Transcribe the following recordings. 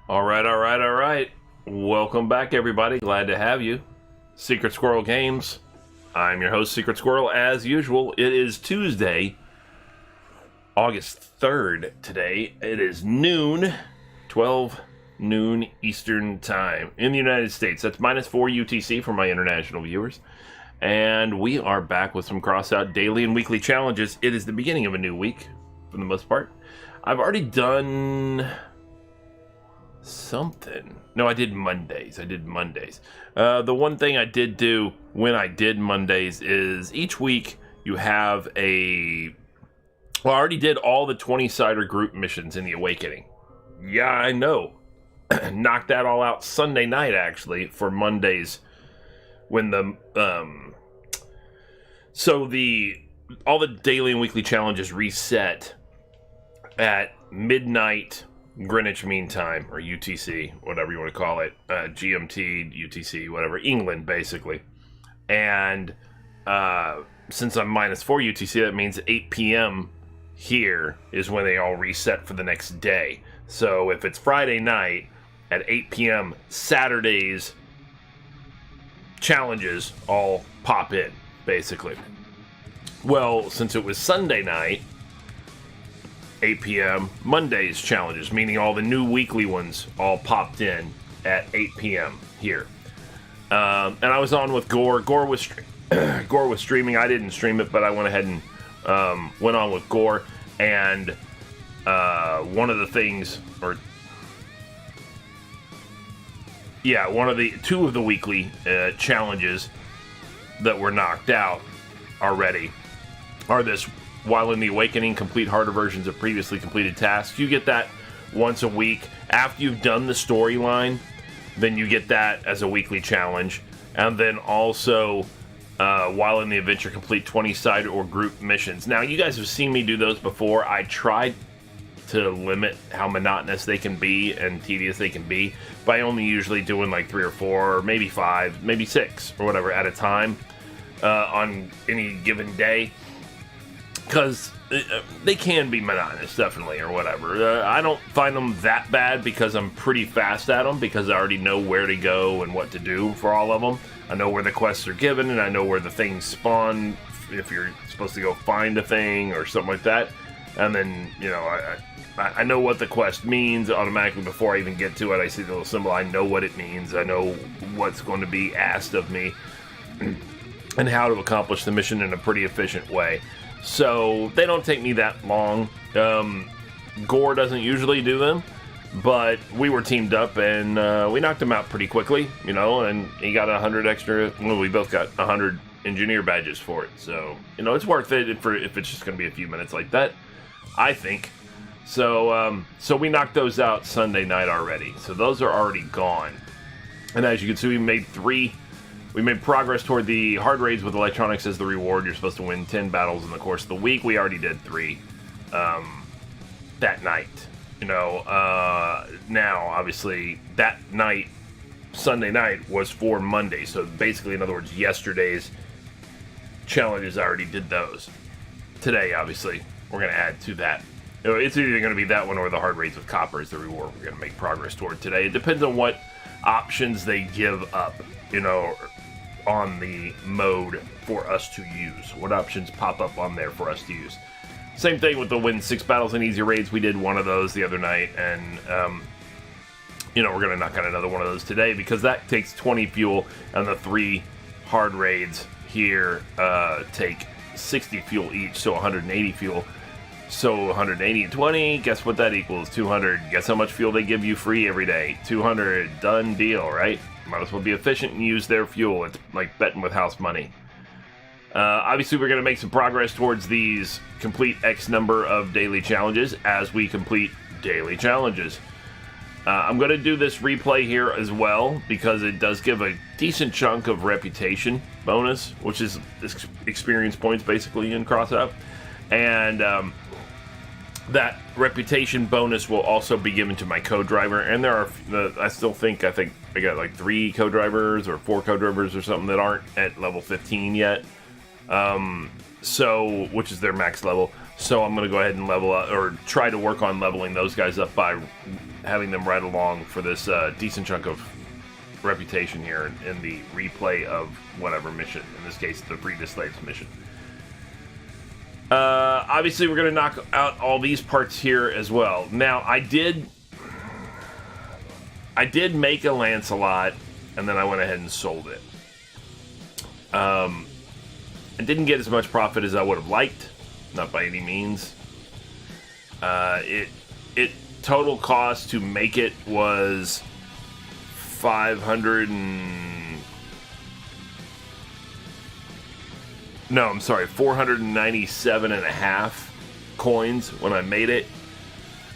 All right. Welcome back, everybody. Glad to have you. Secret Squirrel Games. I'm your host, Secret Squirrel. As usual, it is Tuesday, August 3rd today. It is noon, 12 noon Eastern Time in the United States. That's -4 UTC for my international viewers. And we are back with some Crossout Daily and weekly challenges. It is the beginning of a new week, for the most part. I've already done something. No, I did Mondays. The one thing I did do when I did Mondays is each week you have I already did all the 20-sider group missions in the Awakening. Yeah, I know. Knocked that all out Sunday night, actually, for Mondays when all the daily and weekly challenges reset at midnight Greenwich Mean Time, or UTC, whatever you want to call it, GMT, UTC, whatever, England, basically. And since I'm -4 UTC, that means 8 p.m. here is when they all reset for the next day. So if it's Friday night at 8 p.m., Saturday's challenges all pop in, basically. Well, since it was Sunday night, 8 p.m., Monday's challenges, meaning all the new weekly ones, all popped in at 8 p.m. here. And I was on with Gore. Gore was streaming. I didn't stream it, but I went ahead and went on with Gore. And one of the things, two of the weekly challenges that were knocked out already are this: while in the Awakening, complete harder versions of previously completed tasks. You get that once a week. After you've done the storyline, then you get that as a weekly challenge. And then also, while in the adventure, complete 20-sided or group missions. Now, you guys have seen me do those before. I tried to limit how monotonous they can be and tedious they can be by only usually doing like 3 or 4, or maybe 5, maybe 6, or whatever at a time on any given day. Because they can be monotonous, definitely, or whatever. I don't find them that bad because I'm pretty fast at them, because I already know where to go and what to do for all of them. I know where the quests are given, and I know where the things spawn if you're supposed to go find a thing or something like that. And then, I know what the quest means automatically before I even get to it. I see the little symbol. I know what it means. I know what's going to be asked of me and how to accomplish the mission in a pretty efficient way. So they don't take me that long. Gore doesn't usually do them, but we were teamed up and we knocked him out pretty quickly, and he got 100 extra. Well, we both got 100 engineer badges for it. So, it's worth it if it's just going to be a few minutes like that, I think. So we knocked those out Sunday night already. So those are already gone. And as you can see, we made progress toward the hard raids with electronics as the reward. You're supposed to win 10 battles in the course of the week. We already did 3 that night. Now, obviously, that night, Sunday night, was for Monday. So basically, in other words, yesterday's challenges, I already did those. Today, obviously, we're going to add to that. It's either going to be that one or the hard raids with copper as the reward we're going to make progress toward today. It depends on what options they give up, on the mode for us to use. What options pop up on there for us to use. Same thing with the win 6 battles and easy raids. We did one of those the other night, and we're going to knock out another one of those today, because that takes 20 fuel, and the 3 hard raids here take 60 fuel each, so 180 fuel. So 180 and 20, guess what that equals? 200. Guess how much fuel they give you free every day? 200. Done deal, right? Might as well be efficient and use their fuel. It's like betting with house money. Obviously, we're going to make some progress towards these complete X number of daily challenges as we complete daily challenges. I'm going to do this replay here as well, because it does give a decent chunk of reputation bonus, which is experience points basically in Crossout. And that reputation bonus will also be given to my co-driver. And there are, I think I got like 3 co-drivers or 4 co-drivers or something that aren't at level 15 yet. Which is their max level. So I'm going to go ahead and level up, or try to work on leveling those guys up by having them ride along for this decent chunk of reputation here in the replay of whatever mission. In this case, the Free the Slaves mission. Obviously, we're going to knock out all these parts here as well. Now, I did make a Lancelot, and then I went ahead and sold it. I didn't get as much profit as I would have liked, not by any means. It total cost to make it was 497.5 coins when I made it.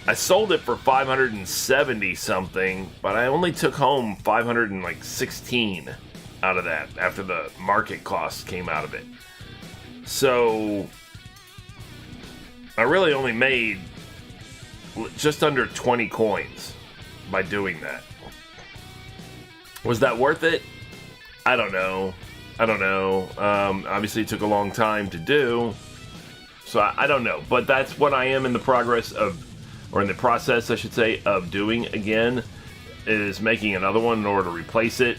I sold it for 570 something, but I only took home 516 out of that after the market costs came out of it. So I really only made just under 20 coins by doing that. Was that worth it? I don't know. Obviously, it took a long time to do, so I don't know. But that's what I am in the process, I should say, of doing again, is making another one in order to replace it,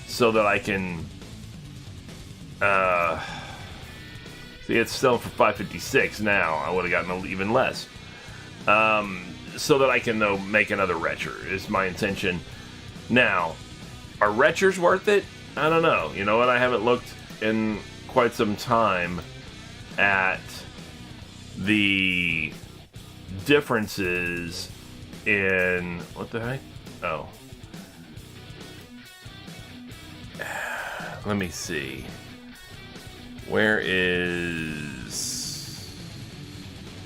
so that I can. See, it's selling for 556 now. I would have gotten even less. So that I can though make another retcher is my intention. Now, are retchers worth it? I don't know. You know what? I haven't looked in quite some time at the differences in what the heck? Oh, let me see. Where is?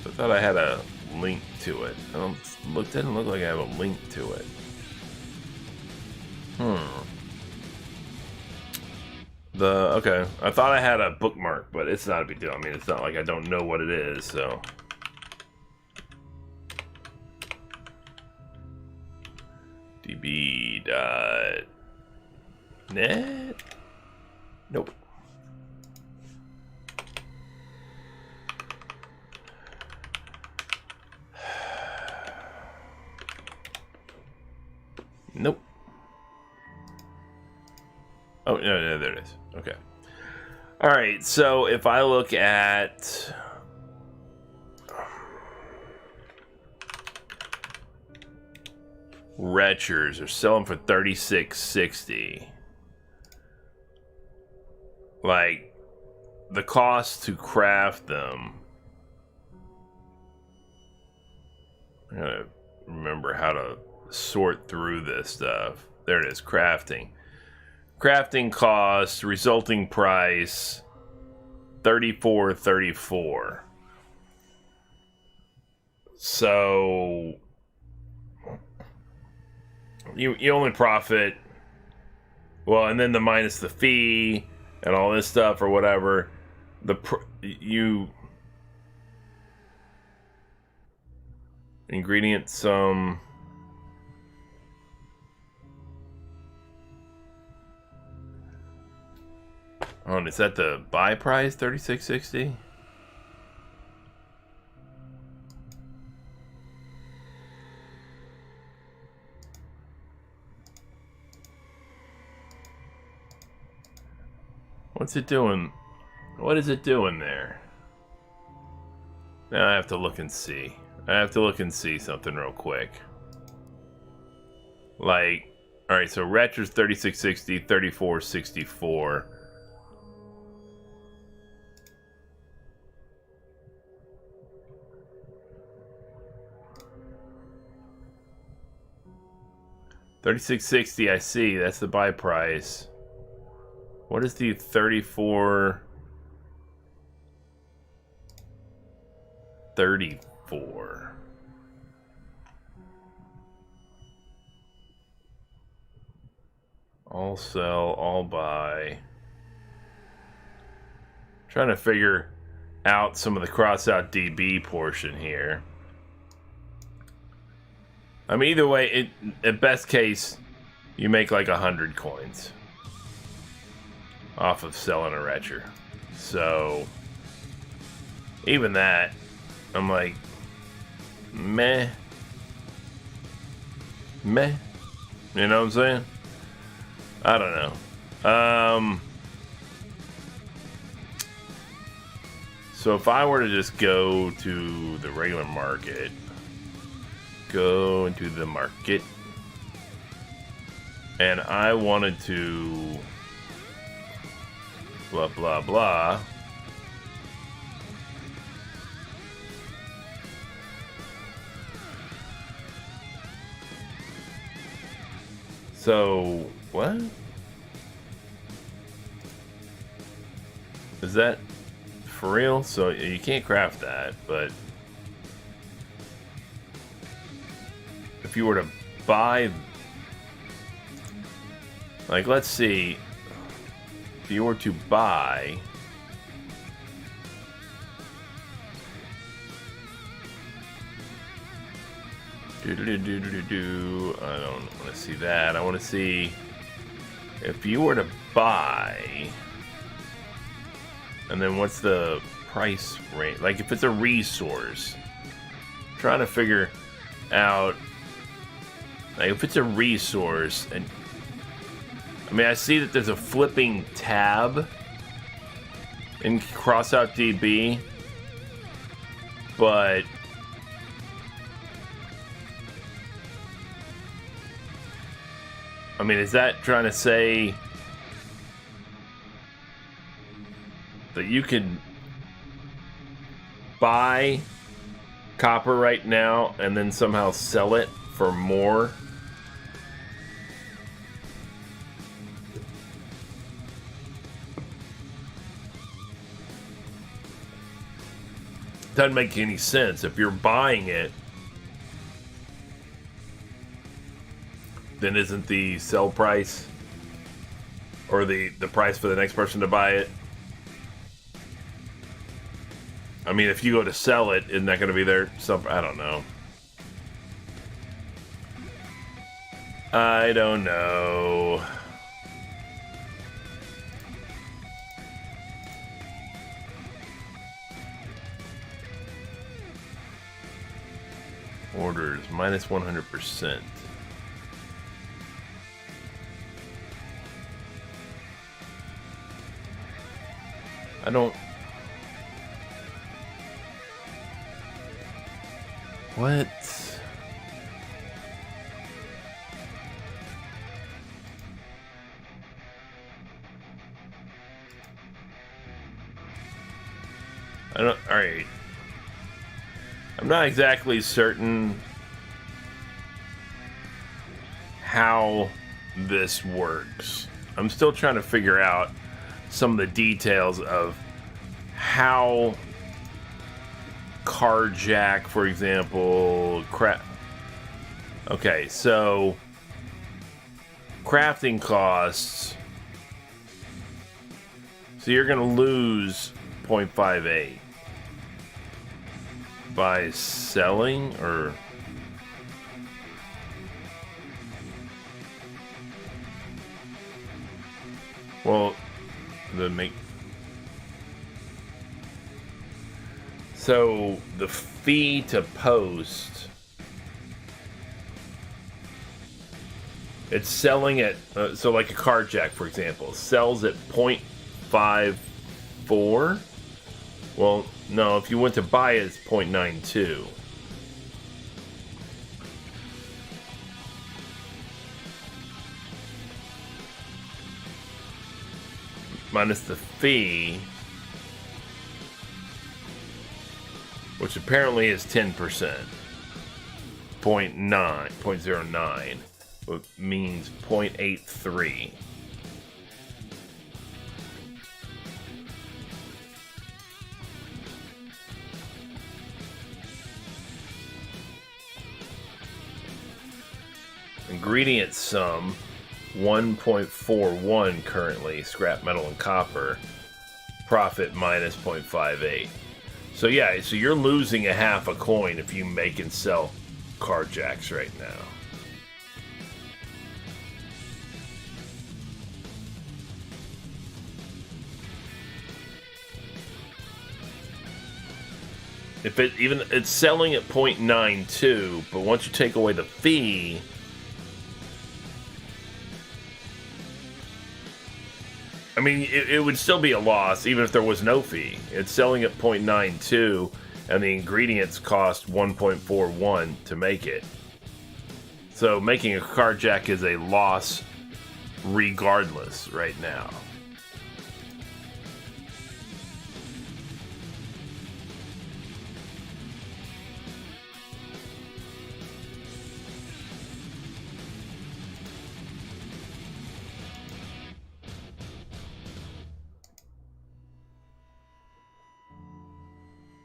I thought I had a link to it. Didn't look like I have a link to it. Okay. I thought I had a bookmark, but it's not a big deal. I mean, it's not like I don't know what it is, so. db.net? Nope. Nope. Oh, no, there it is. Okay. All right, so if I look at retchers, are selling for $36.60. Like, the cost to craft them. I gotta remember how to sort through this stuff. There it is, crafting. Crafting cost, resulting price, $34.34. So you only profit, well, and then the minus the fee and all this stuff or whatever. Ingredient sum. Oh, and is that the buy price, $36.60? What's it doing? What is it doing there? Now I have to look and see. I have to look and see something real quick. Like, alright, so Retcher's $36.60, $34.64. $36.60, I see. That's the buy price. What is the $34.34? All sell, all buy. Trying to figure out some of the Crossout DB portion here. I mean, either way, at best case, you make like 100 coins off of selling a retcher. So, even that, I'm like, meh. meh. You know what I'm saying? I don't know. So if I were to just go to the regular market, go into the market, and I wanted to blah, blah, blah. So, what? Is that for real? So you can't craft that, but if you were to buy, like, let's see, if you were to buy I don't want to see that. I want to see if you were to buy, and then what's the price range? Like, if it's a resource, I'm trying to figure out, like, if it's a resource, and I mean, I see that there's a flipping tab in Crossout DB, but I mean, is that trying to say that you can buy copper right now and then somehow sell it for more? Doesn't make any sense. If you're buying it, then isn't the sell price or the price for the next person to buy it? I mean, if you go to sell it, isn't that going to be there? I don't know. I don't know. Orders minus 100%. I don't. What? I don't. All right. I'm not exactly certain how this works. I'm still trying to figure out some of the details of how Carjack, for example, okay, so crafting costs. So you're going to lose 0.58 by selling, or well, so the fee to post, it's selling at so like a Carjack, for example, sells at 0.54. Well, no, if you went to buy it, it's 0.92. Minus the fee, which apparently is 10%. 0.09, which means 0.83. Ingredient sum 1.41 currently, scrap metal and copper. Profit minus 0.58. So yeah, so you're losing a half a coin if you make and sell Carjacks right now. If it's selling at 0.92, but once you take away the fee, mean, it would still be a loss even if there was no fee. It's selling at 0.92, and the ingredients cost 1.41 to make it. So making a card jack is a loss regardless right now.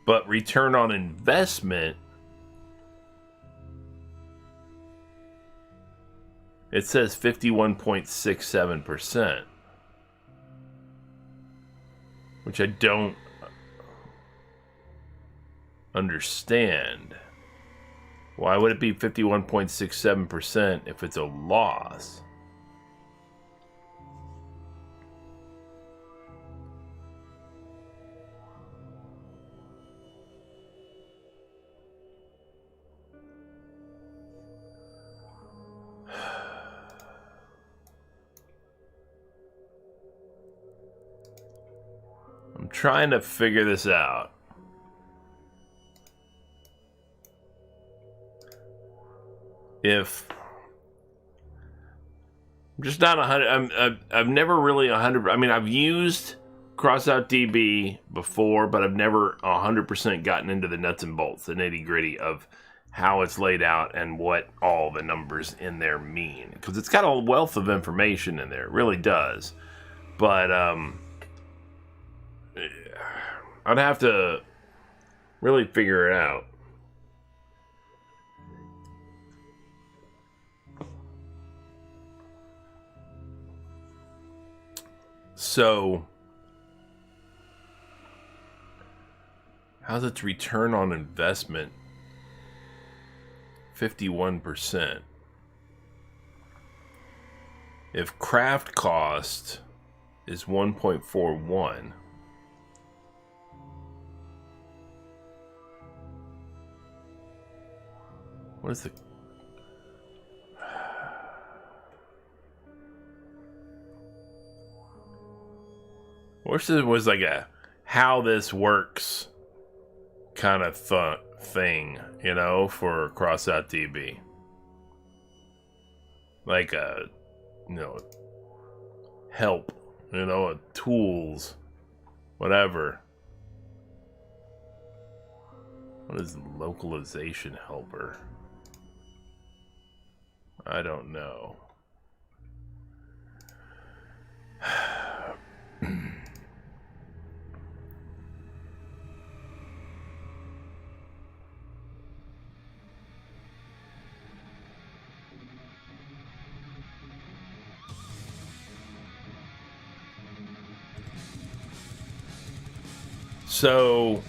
But return on investment, it says 51.67%, which I don't understand. Why would it be 51.67% if it's a loss? I'm trying to figure this out. If I'm just not 100, I've never really 100. I mean, I've used Crossout DB before, but I've never 100% gotten into the nuts and bolts, the nitty gritty of how it's laid out and what all the numbers in there mean. Because it's got a wealth of information in there, it really does. But I'd have to really figure it out. So, how's its return on investment? 51%. If craft cost is 1.41, what is the... I wish there was like a how this works kind of thing, you know, for Crossout DB. Like a, you know, help, you know, tools, whatever. What is the localization helper? I don't know. So,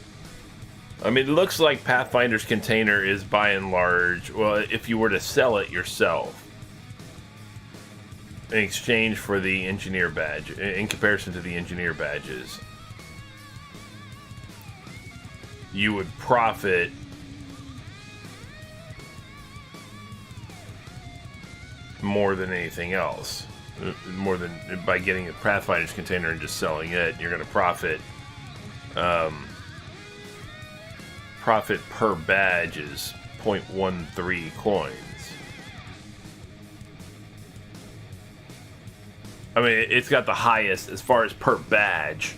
I mean, it looks like Pathfinder's container is by and large, well, if you were to sell it yourself in exchange for the engineer badge, in comparison to the engineer badges, you would profit more than anything else. More than by getting a Pathfinder's container and just selling it, you're going to profit. Profit per badge is 0.13 coins. I mean, it's got the highest as far as per badge.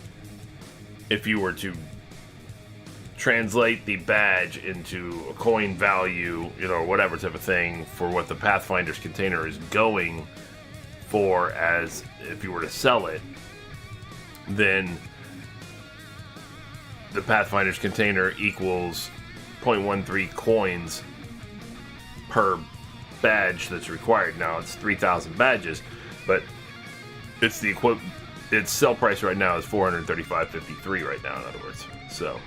If you were to translate the badge into a coin value, you know, or whatever type of thing for what the Pathfinder's container is going for, as if you were to sell it, then the Pathfinder's container equals 0.13 coins per badge that's required. Now it's 3,000 badges, but it's the equivalent. Its sell price right now is $435.53 right now. In other words, so.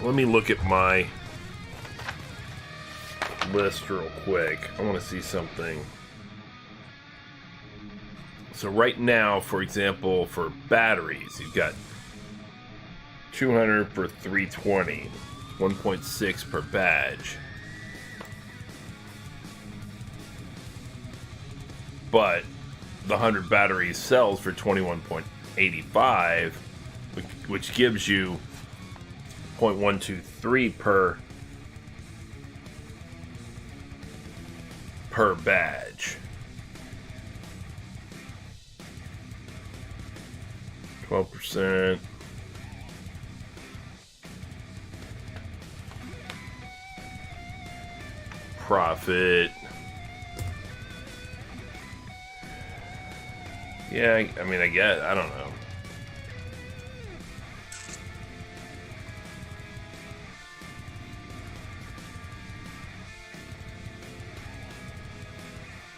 Let me look at my list real quick. I want to see something. So right now, for example, for batteries, you've got 200 for 320, 1.6 per badge. But the 100 batteries sells for 21.85, which gives you 0.123 per badge. 12%. Profit. Yeah, I mean, I guess, I don't know.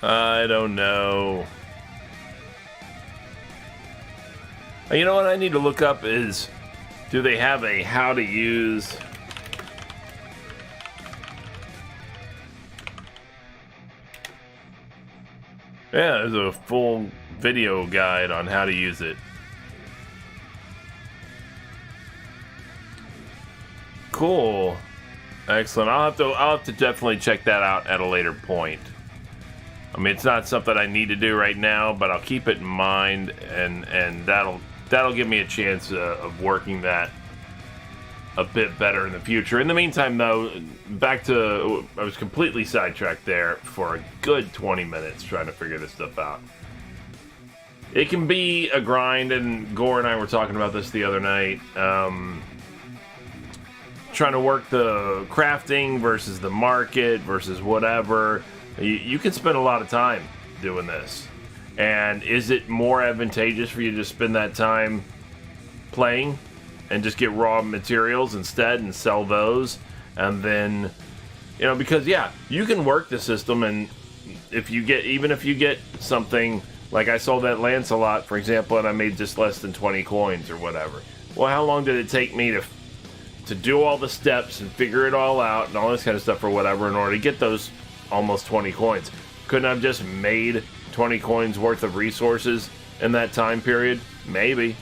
I don't know. You know what I need to look up is, do they have a how to use? Yeah, there's a full video guide on how to use it. Cool. Excellent. I'll have to definitely check that out at a later point. I mean, it's not something I need to do right now, but I'll keep it in mind, and that'll give me a chance of working that a bit better in the future. In the meantime, though, back to, I was completely sidetracked there for a good 20 minutes trying to figure this stuff out. It can be a grind, and Gore and I were talking about this the other night. Trying to work the crafting versus the market versus whatever. You can spend a lot of time doing this. And is it more advantageous for you to spend that time playing and just get raw materials instead and sell those? And then, you know, because yeah, you can work the system, and even if you get something like I sold that Lancelot, for example, and I made just less than 20 coins or whatever. Well, how long did it take me to do all the steps and figure it all out and all this kind of stuff or whatever in order to get those almost 20 coins? Couldn't I have just made 20 coins worth of resources in that time period? Maybe.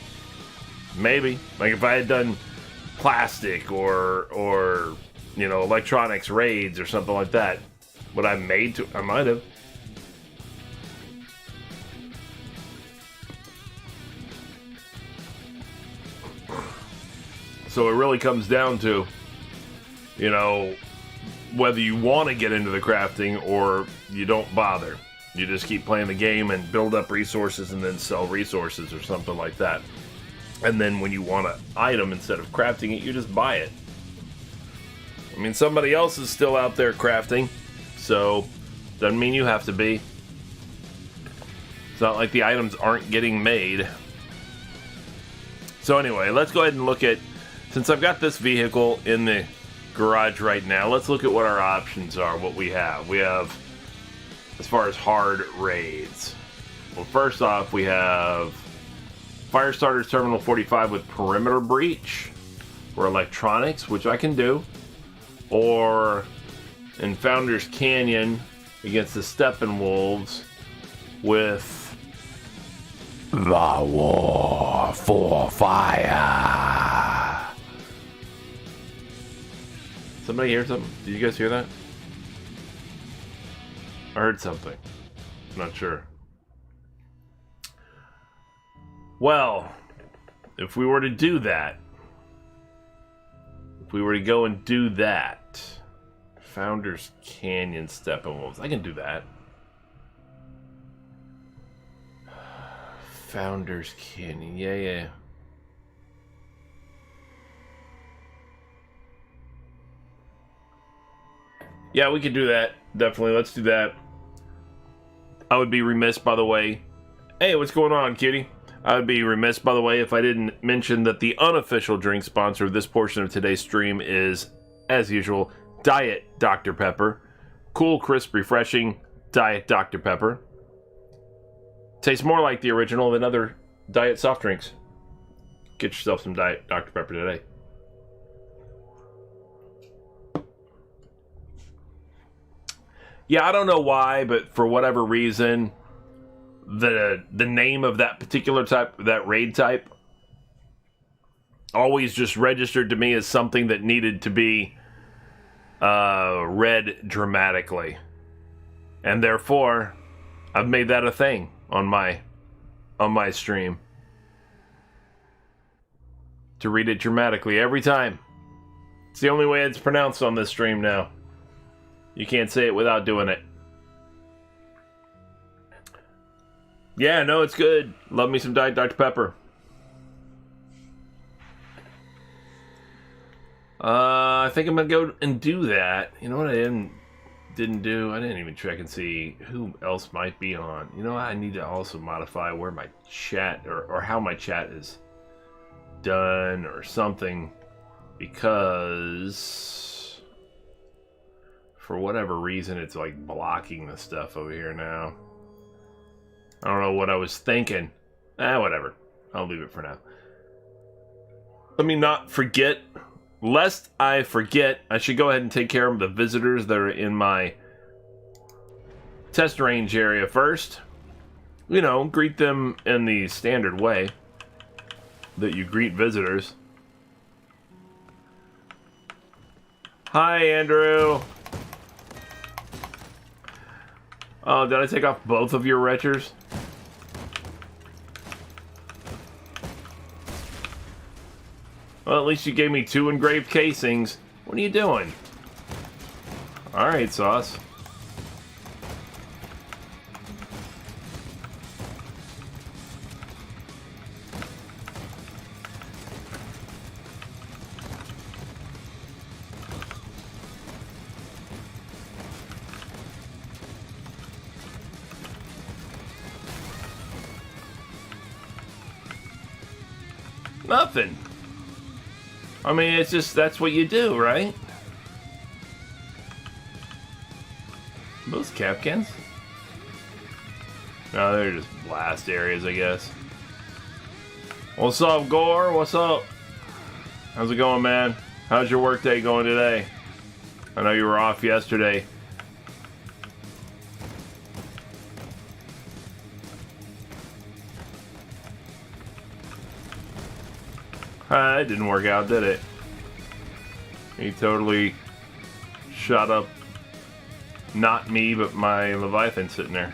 Like if I had done plastic or you know, electronics raids or something like that, would I made to? I might have. So it really comes down to, you know, whether you want to get into the crafting or you don't bother. You just keep playing the game and build up resources and then sell resources or something like that. And then when you want an item, instead of crafting it, you just buy it. I mean, somebody else is still out there crafting, so doesn't mean you have to be. It's not like the items aren't getting made. So anyway, let's go ahead and look at, since I've got this vehicle in the garage right now, let's look at what our options are, what we have. We have, as far as hard raids. Well, first off, we have Firestarter's Terminal 45 with Perimeter Breach, or Electronics, which I can do. Or in Founders Canyon against the Steppenwolves with The War for Fire. Somebody hear something? Did you guys hear that? I heard something. I'm not sure. Well, if we were to do that, if we were to go and do that, Founders Canyon Steppenwolves, I can do that. Founders Canyon, yeah. Yeah, we could do that. Definitely, let's do that. I would be remiss, by the way. Hey, what's going on, kitty? I would be remiss, by the way, if I didn't mention that the unofficial drink sponsor of this portion of today's stream is, as usual, Diet Dr. Pepper. Cool, crisp, refreshing Diet Dr. Pepper. Tastes more like the original than other diet soft drinks. Get yourself some Diet Dr. Pepper today. Yeah, I don't know why, but for whatever reason, the name of that particular type, that raid type, always just registered to me as something that needed to be read dramatically. And therefore, I've made that a thing on my stream. To read it dramatically every time. It's the only way it's pronounced on this stream now. You can't say it without doing it. Yeah, no, it's good. Love me some Diet Dr. Pepper. I think I'm gonna go and do that. You know what I didn't do? I didn't even check and see who else might be on. You know what? I need to also modify where my chat or how my chat is done or something, because for whatever reason it's like blocking the stuff over here now. I don't know what I was thinking. Whatever. I'll leave it for now. Let me not forget. Lest I forget, I should go ahead and take care of the visitors that are in my test range area first. You know, greet them in the standard way that you greet visitors. Hi, Andrew. Oh, did I take off both of your retchers? Well, at least you gave me 2 engraved casings. What are you doing? Alright, Sauce. Nothing. I mean, it's just, that's what you do, right? Those Capcans? No, they're just blast areas, I guess. What's up, Gore? What's up? How's it going, man? How's your workday going today? I know you were off yesterday. It didn't work out, did it? He totally shot up, not me, but my Leviathan sitting there.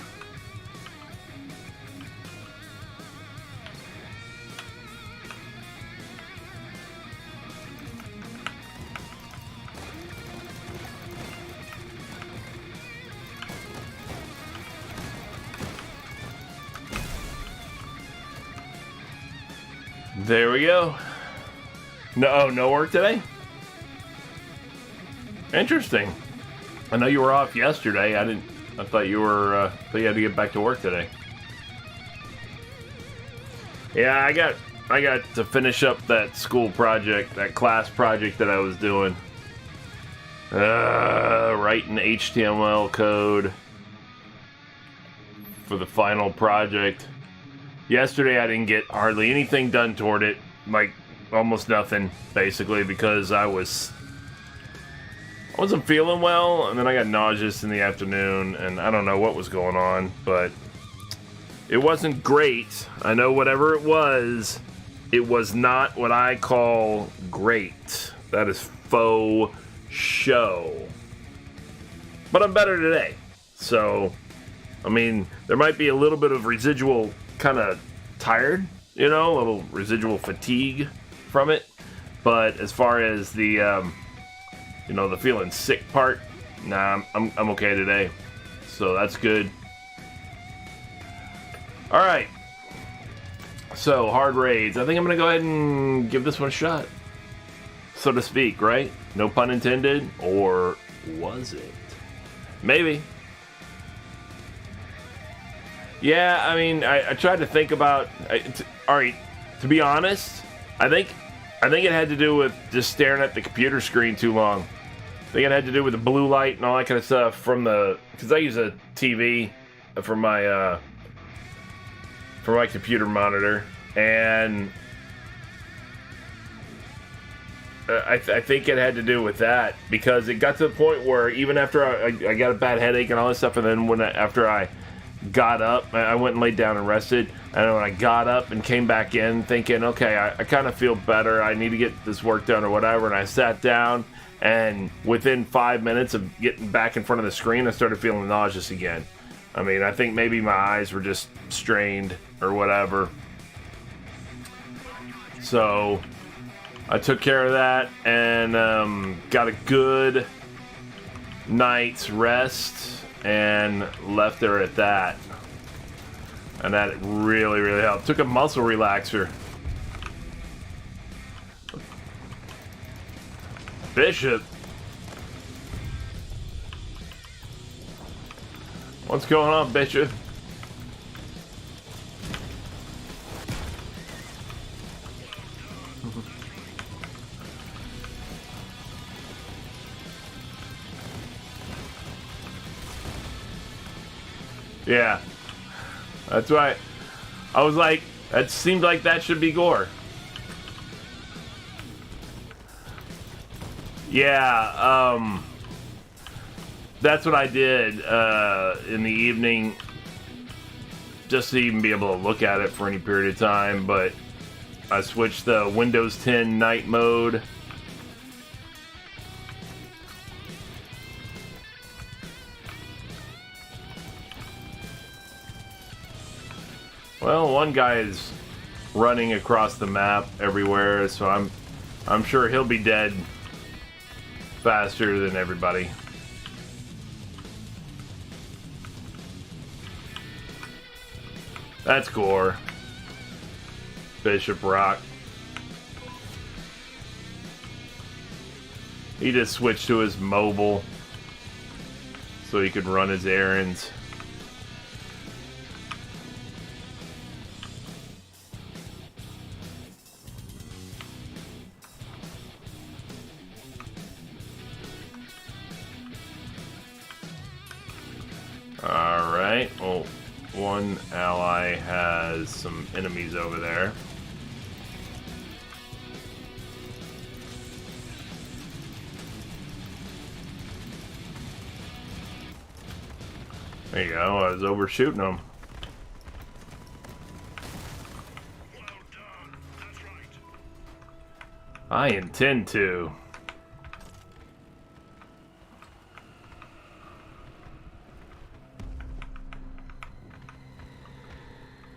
There we go. No work today? Interesting. I know you were off yesterday. I thought you were, thought you had to get back to work today. Yeah, I got to finish up that school project, that class project that I was doing. Writing HTML code for the final project. Yesterday I didn't get hardly anything done toward it, like almost nothing, basically, because I wasn't feeling well, and then I got nauseous in the afternoon, and I don't know what was going on, but it wasn't great. I know whatever it was not what I call great. That is faux show. But I'm better today. So, I mean, there might be a little bit of residual kind of tired, you know, a little residual fatigue from it. But as far as the, you know, the feeling sick part, nah, I'm okay today. So that's good. All right. So, hard raids. I think I'm going to go ahead and give this one a shot, so to speak, right? No pun intended. Or was it? Maybe. Yeah, I mean, I tried to think about... Alright, to be honest, I think it had to do with just staring at the computer screen too long. I think it had to do with the blue light and all that kind of stuff from the... Because I use a TV for my computer monitor, and I think it had to do with that, because it got to the point where even after I got a bad headache and all this stuff, and then after I got up, I went and laid down and rested. And when I got up and came back in thinking, okay, I kind of feel better. I need to get this work done or whatever. And I sat down, and within 5 minutes of getting back in front of the screen, I started feeling nauseous again. I mean, I think maybe my eyes were just strained or whatever. So I took care of that and got a good night's rest and left her at that. And that really, really helped. Took a muscle relaxer. Bishop. What's going on, Bishop? Yeah. That's right. I was like, that seemed like that should be gore. Yeah, that's what I did in the evening, just to even be able to look at it for any period of time. But I switched the Windows 10 night mode. Well, one guy is running across the map everywhere, so I'm sure he'll be dead faster than everybody. That's gore. Bishop Rock. He just switched to his mobile so he could run his errands. Alright, well, one ally has some enemies over there. There you go, I was overshooting them. Well done. That's right. I intend to.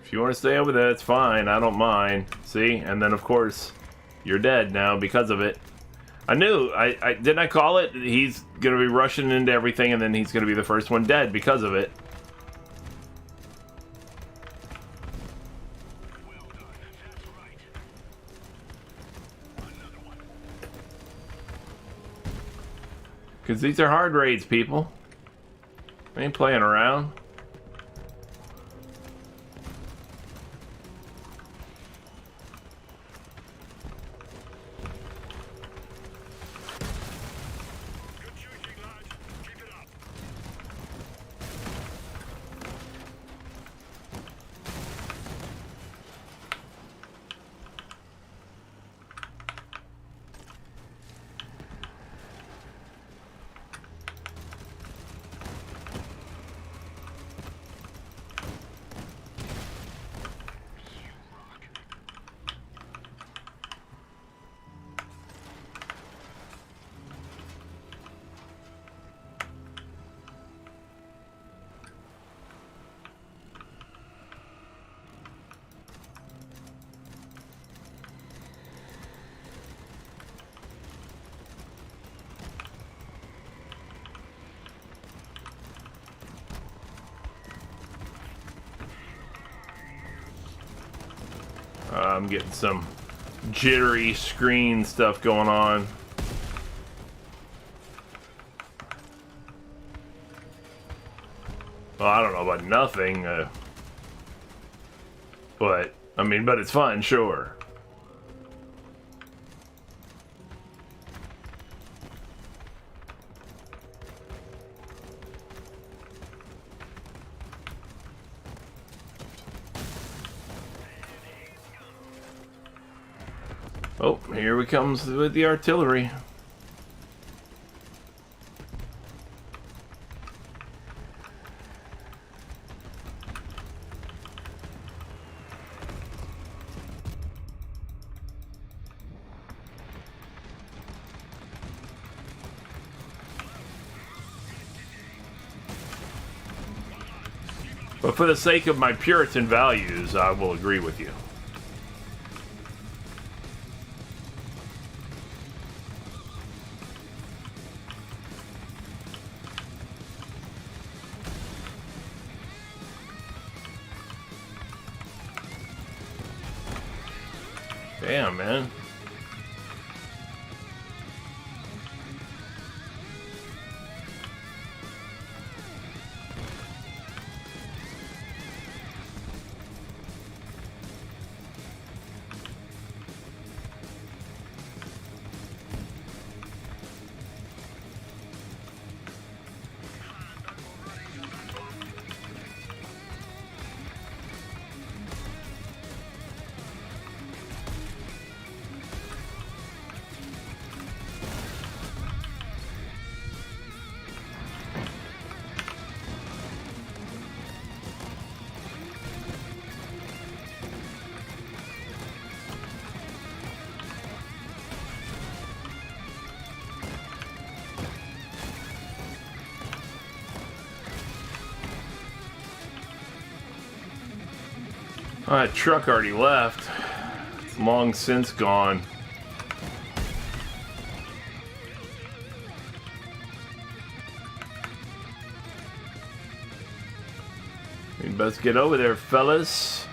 If you want to stay over there, it's fine. I don't mind. See? And then, of course, you're dead now because of it. I knew. Didn't I call it? He's going to be rushing into everything, and then he's going to be the first one dead because of it. Well done. That's right. Another one. Because these are hard raids, people. I ain't playing around. Good shooting, lad. Keep it up. I'm getting some jittery screen stuff going on. Well, I don't know about nothing, but I mean, but it's fun, sure. Oh, here we comes with the artillery. But for the sake of my Puritan values, I will agree with you. Damn, man. That truck already left. It's long since gone. We best get over there, fellas.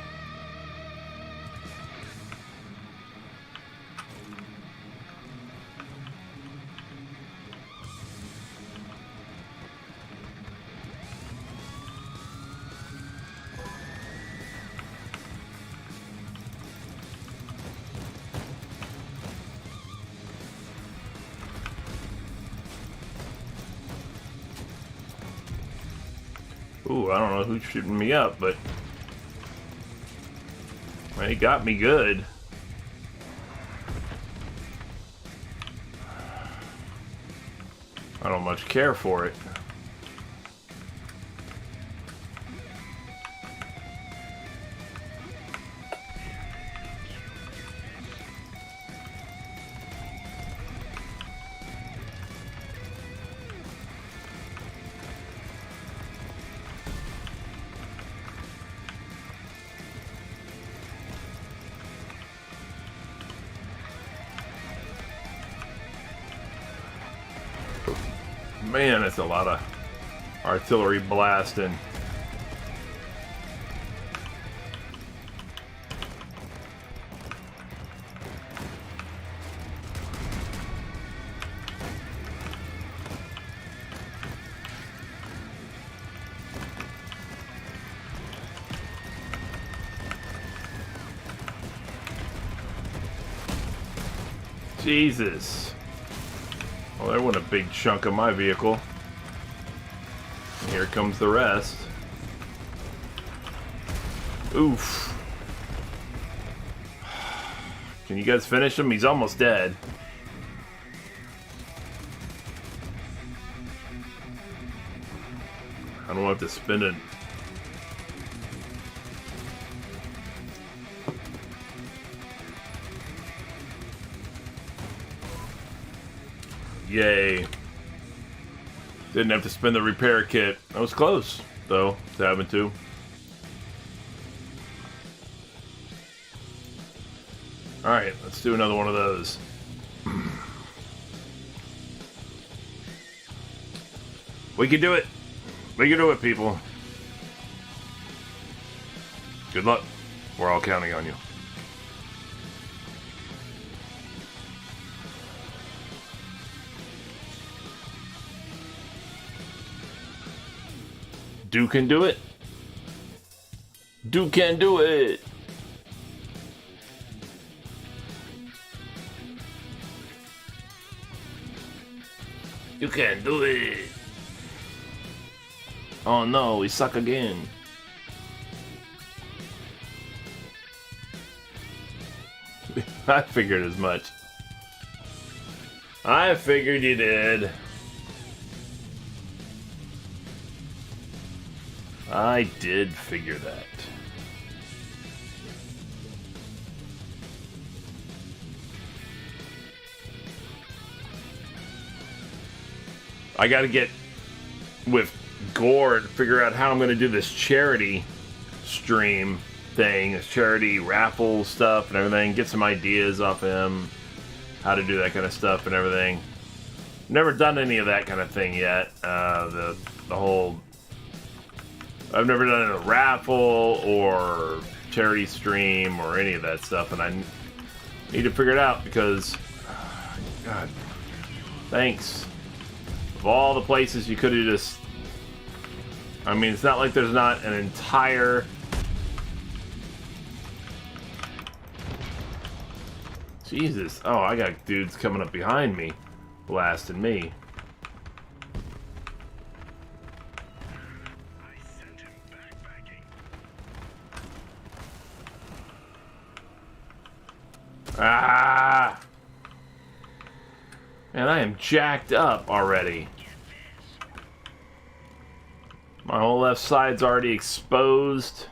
Ooh, I don't know who's shooting me up, but they got me good. I don't much care for it. Man, that's a lot of artillery blasting. Jesus. Well, there went a big chunk of my vehicle. Here comes the rest. Oof. Can you guys finish him? He's almost dead. I don't have to spin it. Yay. Didn't have to spend the repair kit. I was close, though, to having to. Alright, let's do another one of those. We can do it. We can do it, people. Good luck. We're all counting on you. Duke can do it. Duke can do it. You can do it. Oh no, we suck again. I figured as much. I figured you did. I did figure that. I gotta get with Gord figure out how I'm going to do this charity stream thing, this charity raffle stuff and everything. Get some ideas off him, how to do that kind of stuff and everything. Never done any of that kind of thing yet. The whole, I've never done a raffle or charity stream or any of that stuff, and I need to figure it out because, God, thanks. Of all the places you could have just, I mean, it's not like there's not an entire Jesus. Oh, I got dudes coming up behind me, blasting me. I sent him backpacking. Ah! Man, I am jacked up already. My whole left side's already exposed.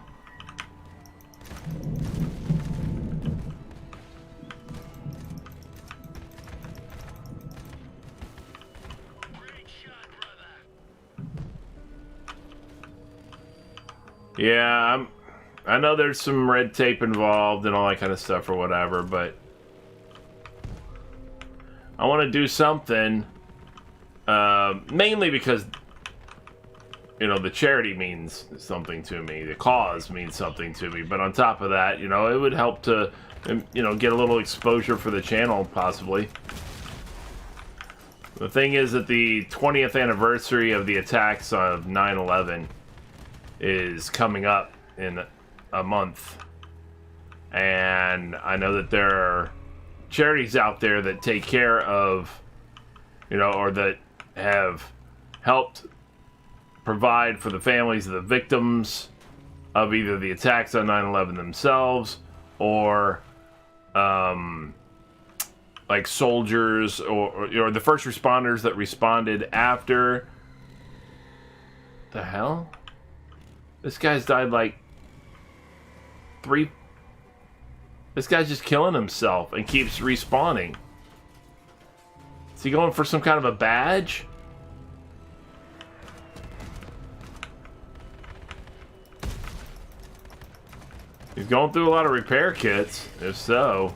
Great shot, brother. Yeah, I know there's some red tape involved and all that kind of stuff or whatever, but I want to do something, mainly because, you know, the charity means something to me, the cause means something to me, but on top of that, you know, it would help to, you know, get a little exposure for the channel, possibly. The thing is that the 20th anniversary of the attacks of 9/11 is coming up in a month, and I know that there are charities out there that take care of, you know, or that have helped provide for the families of the victims of either the attacks on 9/11 themselves or like soldiers or the first responders that responded after. The hell? This guy's died like 3. This guy's just killing himself and keeps respawning. Is he going for some kind of a badge? He's going through a lot of repair kits, if so.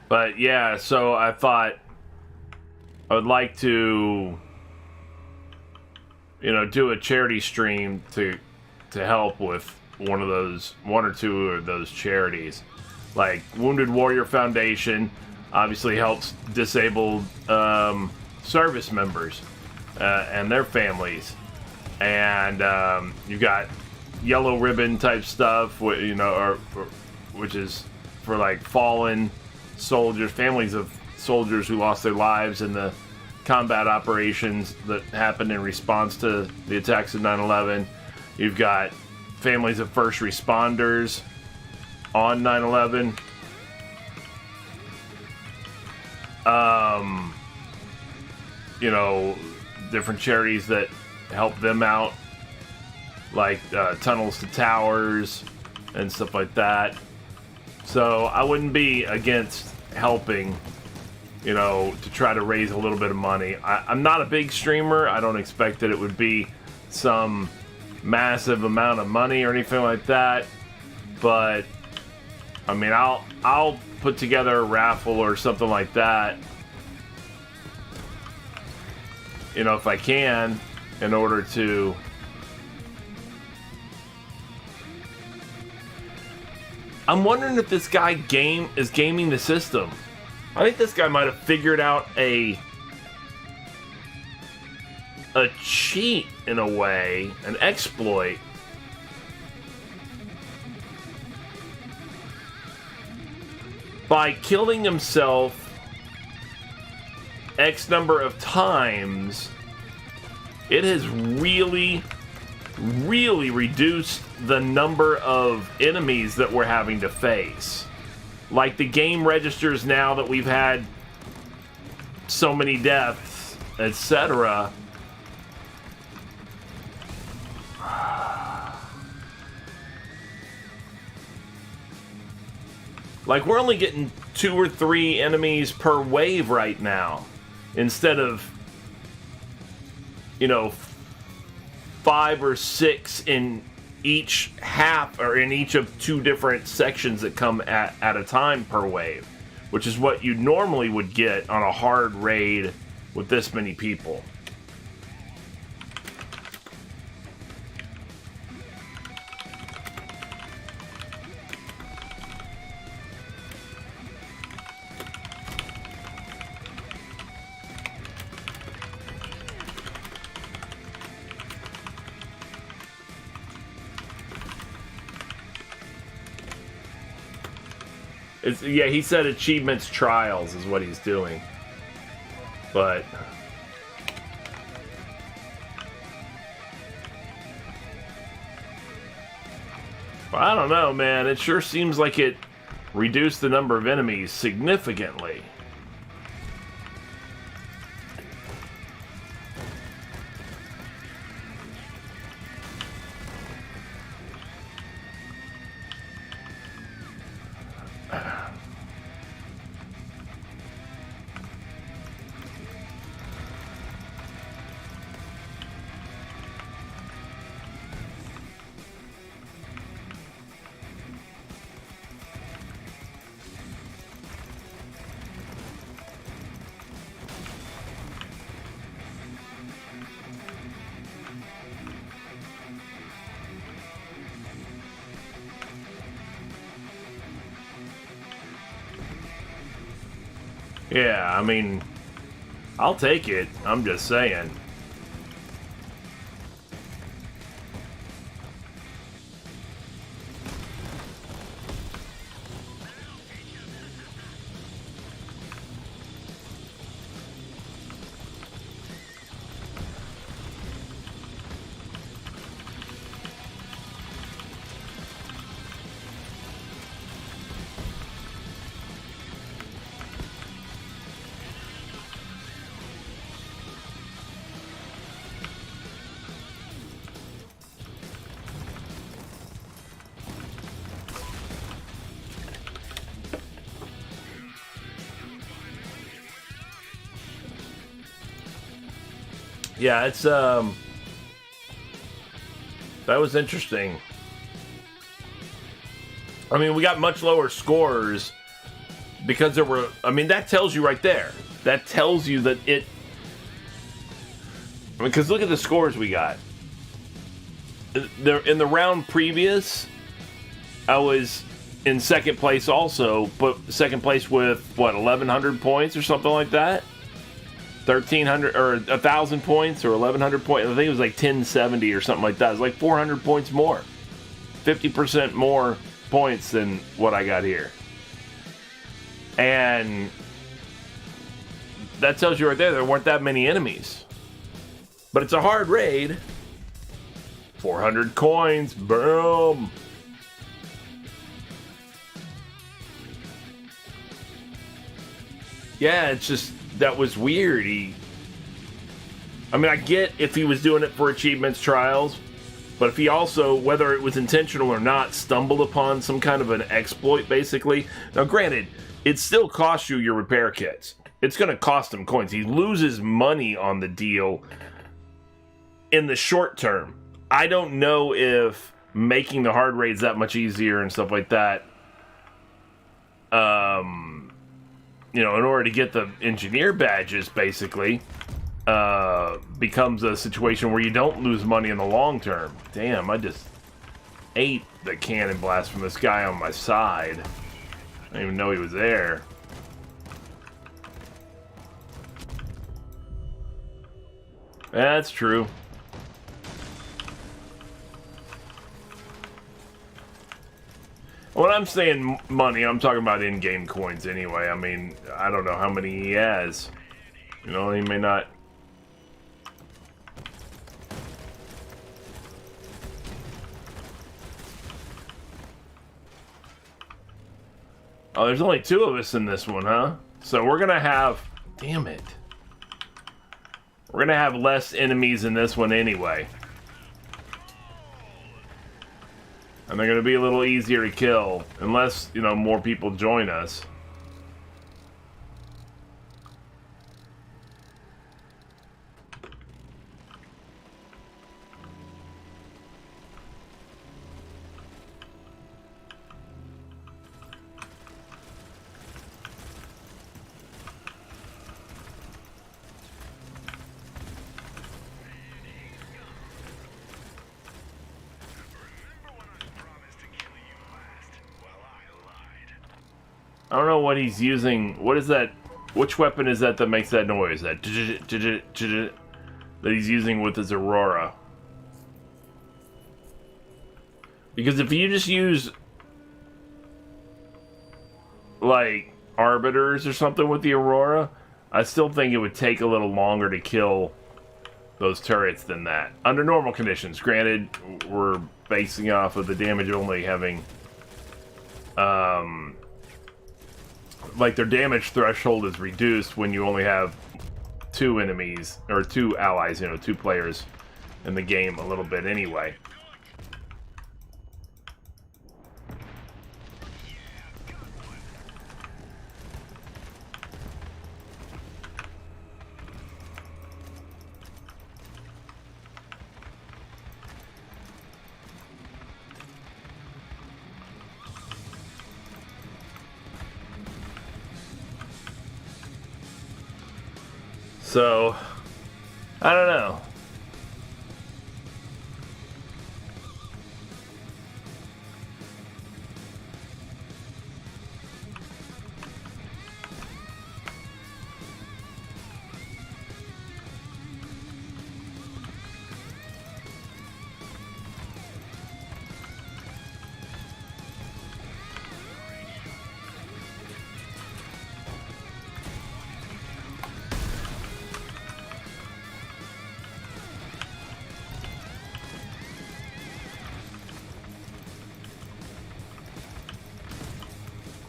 But yeah, so I thought I would like to, you know, do a charity stream to help with one or two of those charities. Like Wounded Warrior Foundation obviously helps disabled service members and their families, and you got Yellow Ribbon type stuff, you know, or which is for like fallen soldiers, families of soldiers who lost their lives in the combat operations that happened in response to the attacks of 9/11. You've got families of first responders on 9/11. You know, different charities that help them out, like Tunnels to Towers and stuff like that. So I wouldn't be against helping, you know, to try to raise a little bit of money. I'm not a big streamer. I don't expect that it would be some massive amount of money or anything like that. But I mean, I'll put together a raffle or something like that, you know, if I can, in order to. I'm wondering if this guy is gaming the system. I think this guy might have figured out a cheat in a way, an exploit, by killing himself X number of times. It has really really reduced the number of enemies that we're having to face. Like, the game registers now that we've had so many deaths, etc. Like, we're only getting 2 or 3 enemies per wave right now, instead of, you know, 5 or 6 in each half, or in each of 2 different sections that come at a time per wave, which is what you normally would get on a hard raid with this many people. Yeah, he said achievements trials is what he's doing. But I don't know, man. It sure seems like it reduced the number of enemies significantly. Yeah, I mean, I'll take it. I'm just saying. Yeah, it's that was interesting. I mean, we got much lower scores because there were, I mean, that tells you right there. That tells you that it, I mean, because look at the scores we got. In the round previous, I was in second place also, but second place with, what, 1,100 points or something like that? 1,300 or 1,000 points or 1,100 points. I think it was like 1,070 or something like that. It was like 400 points more. 50% more points than what I got here. And that tells you right there weren't that many enemies. But it's a hard raid. 400 coins. Boom. Yeah, it's just, that was weird. I mean, I get if he was doing it for achievements trials, but if he also, whether it was intentional or not, stumbled upon some kind of an exploit, basically. Now, granted, it still costs you your repair kits. It's going to cost him coins. He loses money on the deal in the short term. I don't know if making the hard raids that much easier and stuff like that, you know, in order to get the engineer badges, basically, becomes a situation where you don't lose money in the long term. Damn, I just ate the cannon blast from this guy on my side. I didn't even know he was there. That's true. When I'm saying money, I'm talking about in-game coins anyway. I mean, I don't know how many he has. You know, he may not... Oh, there's only 2 of us in this one, huh? So we're gonna have... Damn it. We're gonna have less enemies in this one anyway. And they're gonna be a little easier to kill. Unless, you know, more people join us. I don't know what he's using. What is that? Which weapon is that makes that noise? That he's using with his Aurora. Because if you just use like arbiters or something with the Aurora, I still think it would take a little longer to kill those turrets than that. Under normal conditions. Granted, we're basing off of the damage only having like their damage threshold is reduced when you only have 2 enemies or 2 allies, you know, 2 players in the game a little bit anyway. So, I don't know.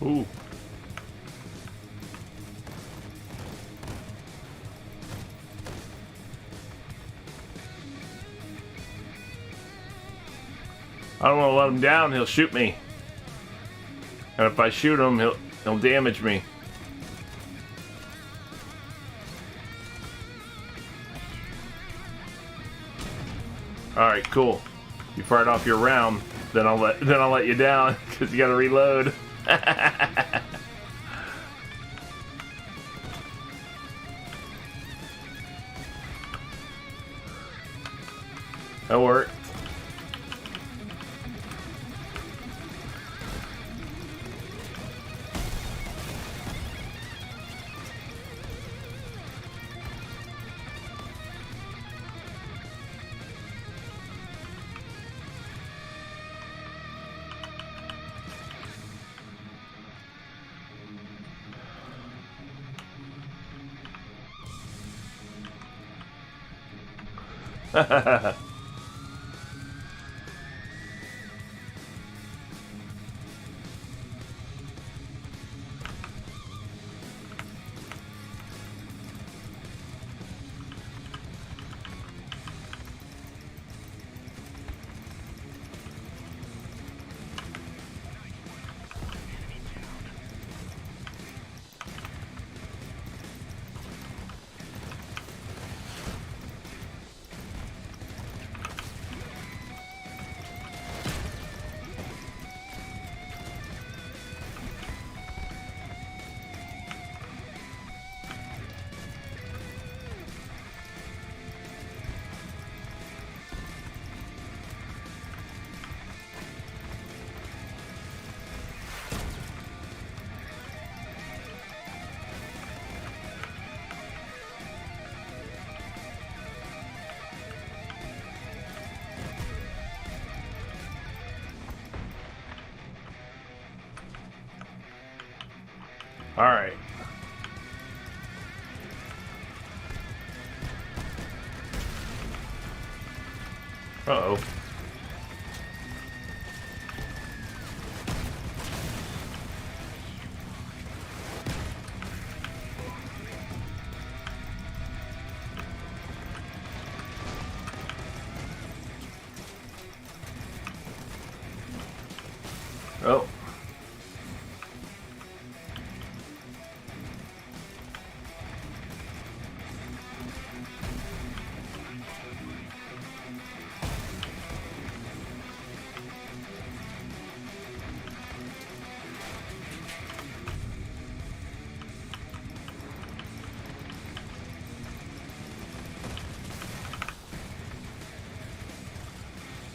Ooh. I don't want to let him down. He'll shoot me, and if I shoot him, he'll damage me. All right, cool. You fired off your round, then I'll let you down because you got to reload. That worked. All right. Uh-oh. Oh.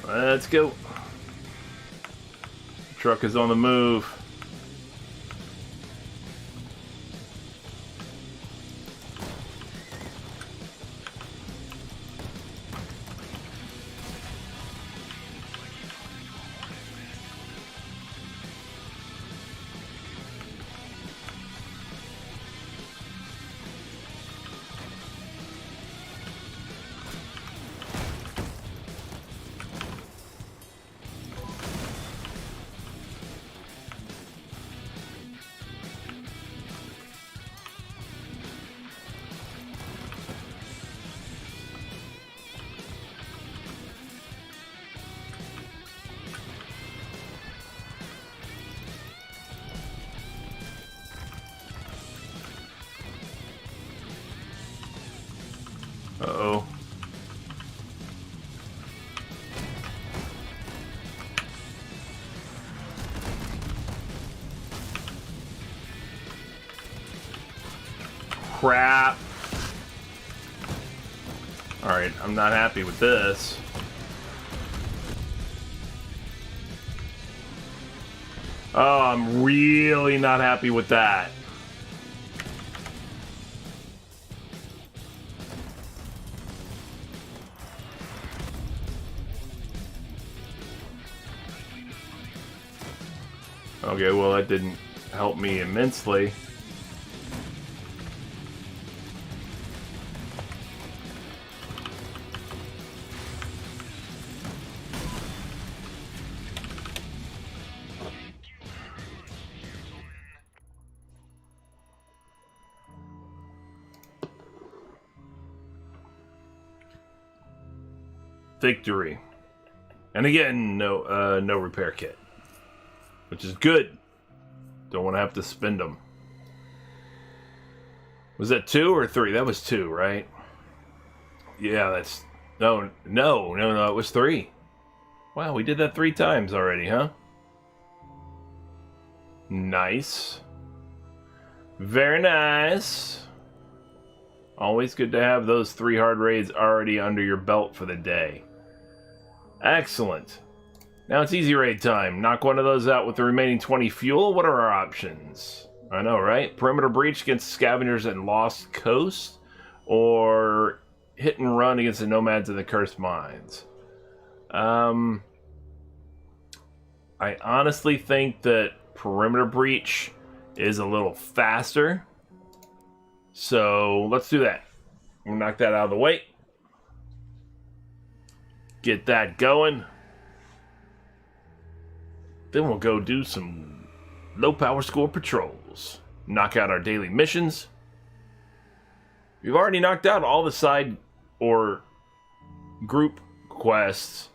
Let's go. Truck is on the move. Uh-oh. Crap. Alright, I'm not happy with this. Oh, I'm really not happy with that. Okay, well, that didn't help me immensely. Victory. And again, no repair kit. Which is good. Don't want to have to spend them. Was that 2 or 3? That was 2, right? Yeah, that's... No, it was 3. Wow, we did that 3 times already, huh? Nice. Very nice. Always good to have those 3 hard raids already under your belt for the day. Excellent. Now it's easy raid time. Knock one of those out with the remaining 20 fuel. What are our options? I know, right? Perimeter breach against scavengers at Lost Coast, or hit and run against the nomads of the Cursed Mines. I honestly think that perimeter breach is a little faster. So let's do that. We'll knock that out of the way. Get that going. Then we'll go do some low power score patrols. Knock out our daily missions. We've already knocked out all the side or group quests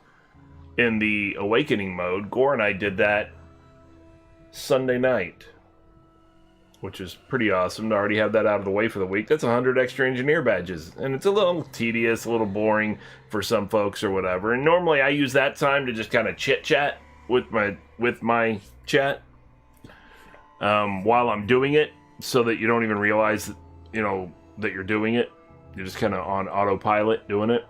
in the Awakening mode. Gore and I did that Sunday night, which is pretty awesome to already have that out of the way for the week. That's 100 extra engineer badges, and it's a little tedious, a little boring for some folks or whatever. And normally I use that time to just kind of chit-chat with my chat while I'm doing it, so that you don't even realize that, that you're doing it. You're just kind of on autopilot doing it,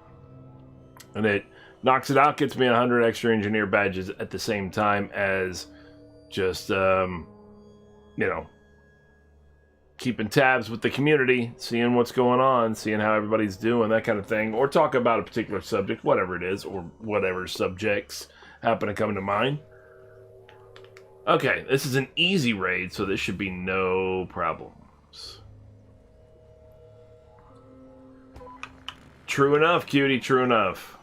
and it knocks it out, gets me 100 extra engineer badges at the same time as just keeping tabs with the community, seeing what's going on, seeing how everybody's doing, that kind of thing, or talk about a particular subject, whatever it is, or whatever subjects happen to come to mind. Okay, this is an easy raid, so this should be no problems. True enough, cutie, true enough.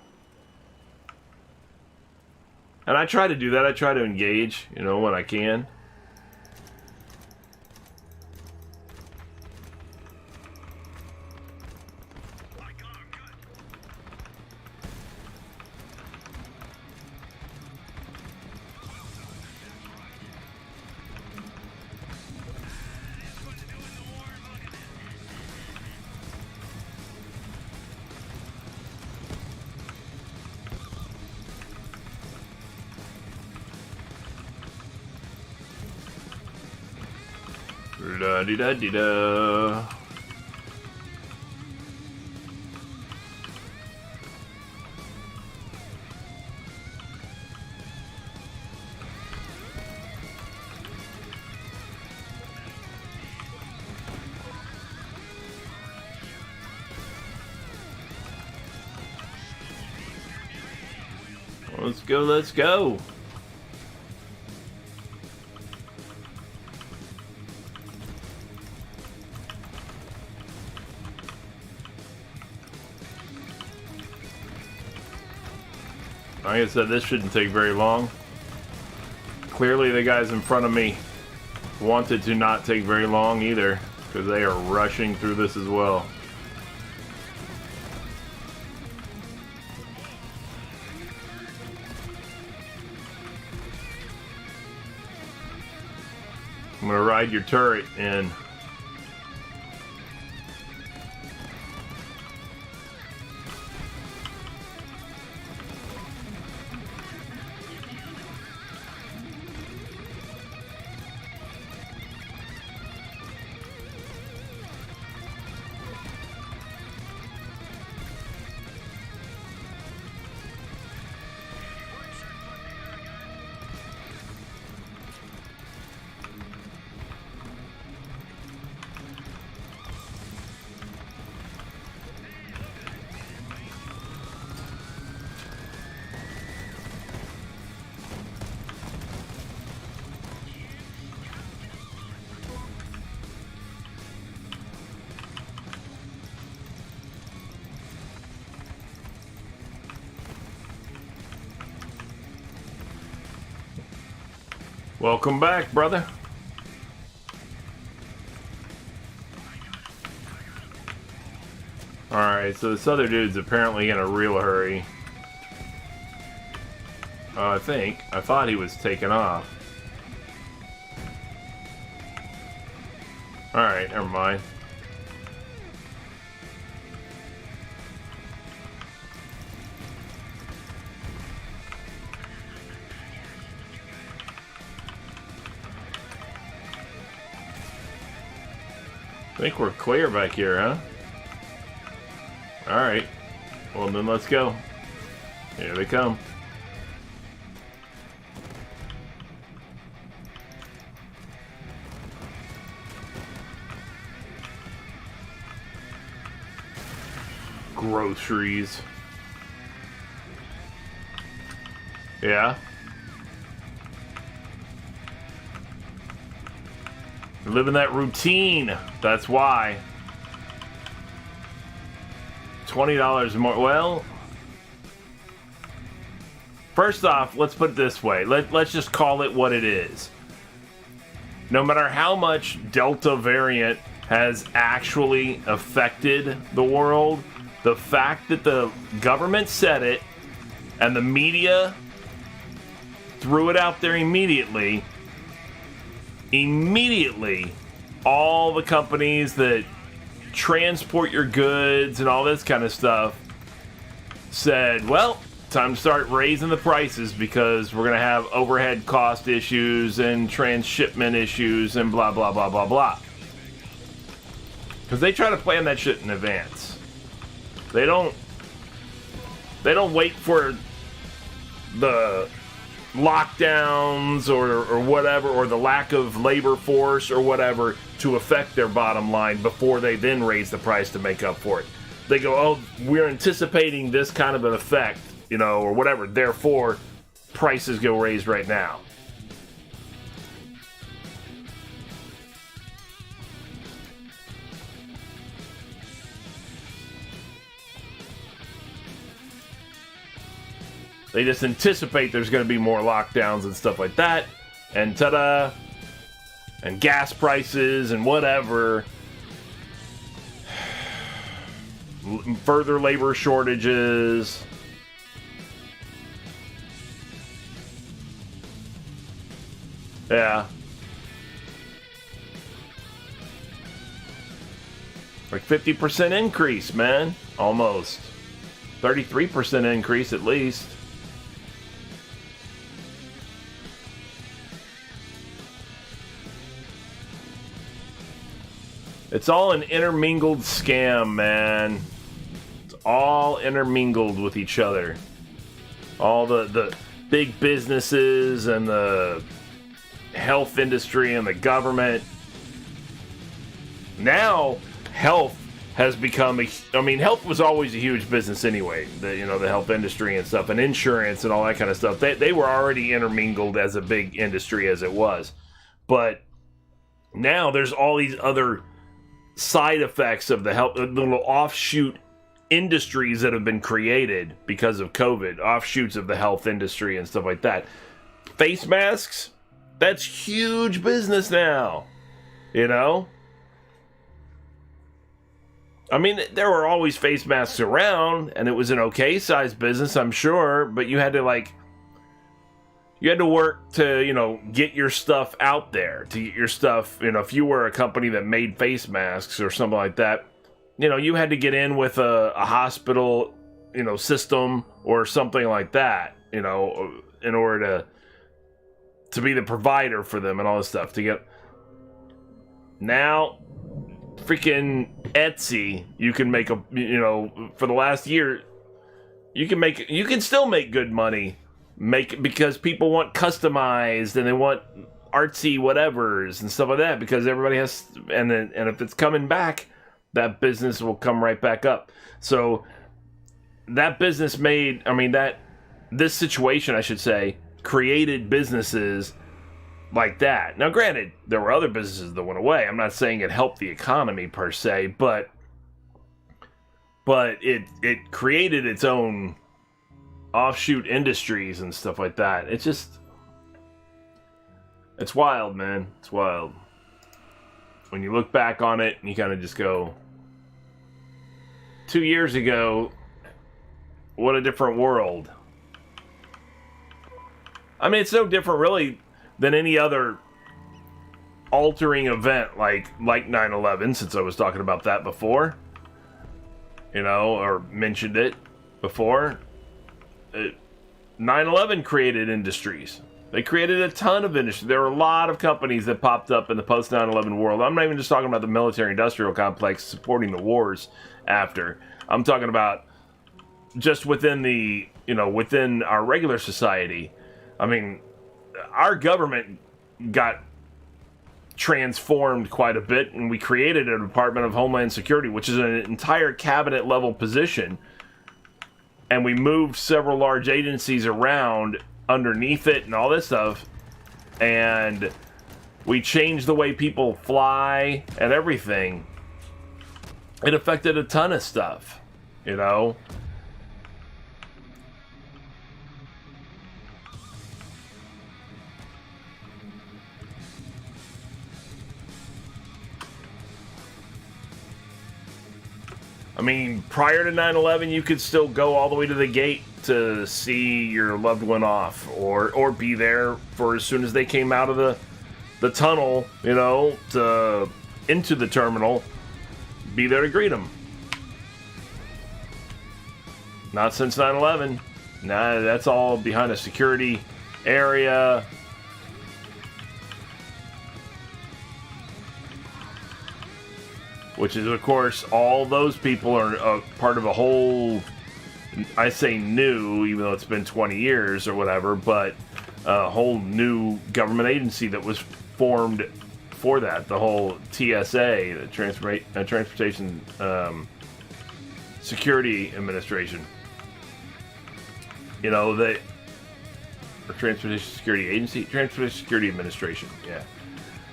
And I try to do that. I try to engage, when I can. Da-da-da-da-da-da. Let's go, let's go. Like I said, this shouldn't take very long. Clearly the guys in front of me wanted to not take very long either, because they are rushing through this as well. I'm gonna ride your turret in. Welcome back, brother. Alright, so this other dude's apparently in a real hurry. I thought he was taking off. Alright, never mind. I think we're clear back here, huh? Alright. Well, then let's go. Here they come. Groceries. Yeah. Living that routine. That's why. $20 more. Well, first off, let's put it this way. Let's just call it what it is. No matter how much Delta variant has actually affected the world, the fact that the government said it and the media threw it out there immediately, all the companies that transport your goods and all this kind of stuff said, well, time to start raising the prices because we're going to have overhead cost issues and transshipment issues and blah, blah, blah, blah, blah. Because they try to plan that shit in advance. They don't wait for the lockdowns or whatever, or the lack of labor force or whatever to affect their bottom line before they then raise the price to make up for it. They go, oh, we're anticipating this kind of an effect, you know, or whatever, therefore prices go raised right now. They just anticipate there's going to be more lockdowns and stuff like that. And ta-da! And gas prices and whatever. Further labor shortages. Yeah. Like 50% increase, man. Almost. 33% increase at least. It's all an intermingled scam, man. It's all intermingled with each other. All the big businesses and the health industry and the government. Now, health has become health was always a huge business anyway. The health industry and stuff, and insurance and all that kind of stuff. They were already intermingled as a big industry as it was. But now there's all these other side effects of the health, little offshoot industries that have been created because of COVID, offshoots of the health industry and stuff like that. Face masks, that's huge business now. I mean, there were always face masks around, and it was an okay sized business, I'm sure, but you had to work to, get your stuff out there, to get your stuff, if you were a company that made face masks or something like that, you had to get in with a hospital, system or something like that, in order to be the provider for them and all this stuff. Now, freaking Etsy, you can make for the last year, you can still make good money. Because people want customized and they want artsy whatevers and stuff like that, because everybody has, and if it's coming back, that business will come right back up. So that business this situation, I should say, created businesses like that. Now, granted, there were other businesses that went away. I'm not saying it helped the economy per se, but it created its own offshoot industries and stuff like that. It's wild, man. It's wild. When you look back on it and you kind of just go, 2 years ago, what a different world. I mean, it's no different really than any other altering event like 9/11, since I was talking about that before, or mentioned it before. 9/11 created industries. They created a ton of industries. There were a lot of companies that popped up in the post 9/11 world. I'm not even just talking about the military-industrial complex supporting the wars after. I'm talking about just within within our regular society. I mean, our government got transformed quite a bit, and we created a Department of Homeland Security, which is an entire cabinet-level position. And we moved several large agencies around underneath it and all this stuff. And we changed the way people fly and everything. It affected a ton of stuff, I mean, prior to 9/11, you could still go all the way to the gate to see your loved one off, or be there for as soon as they came out of the tunnel, into the terminal, be there to greet them. Not since 9/11. Nah, that's all behind a security area. Which is, of course, all those people are part of a whole, I say new, even though it's been 20 years or whatever, but a whole new government agency that was formed for that. The whole TSA, the Transportation Security Administration. Or Transportation Security Agency? Transportation Security Administration, yeah.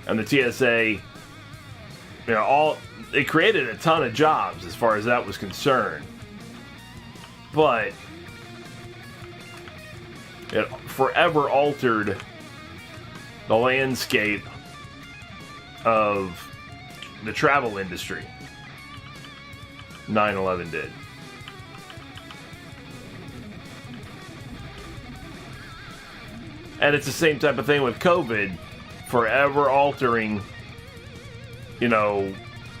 And the TSA, it created a ton of jobs as far as that was concerned. But it forever altered the landscape of the travel industry. 9/11 did. And it's the same type of thing with COVID, forever altering,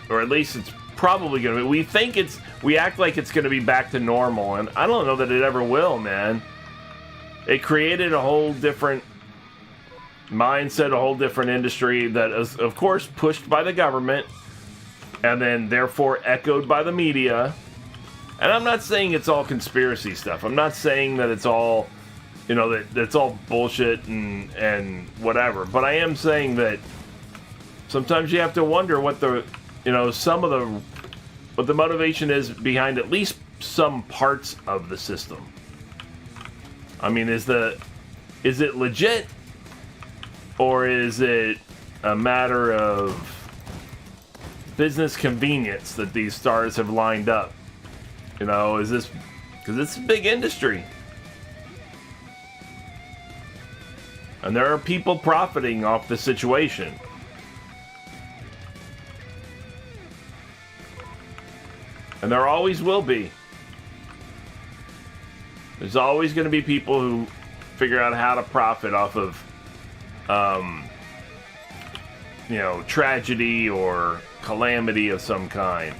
or at least it's probably going to be. We act like it's going to be back to normal, and I don't know that it ever will, man. It created a whole different mindset, a whole different industry that is, of course, pushed by the government, and then therefore echoed by the media. And I'm not saying it's all conspiracy stuff. I'm not saying that it's all, that's all bullshit and whatever. But I am saying that sometimes you have to wonder what the motivation is behind at least some parts of the system. I mean, is it legit, or is it a matter of business convenience that these stars have lined up? Is this because it's a big industry, and there are people profiting off the situation. And there always will be. There's always going to be people who figure out how to profit off of, tragedy or calamity of some kind.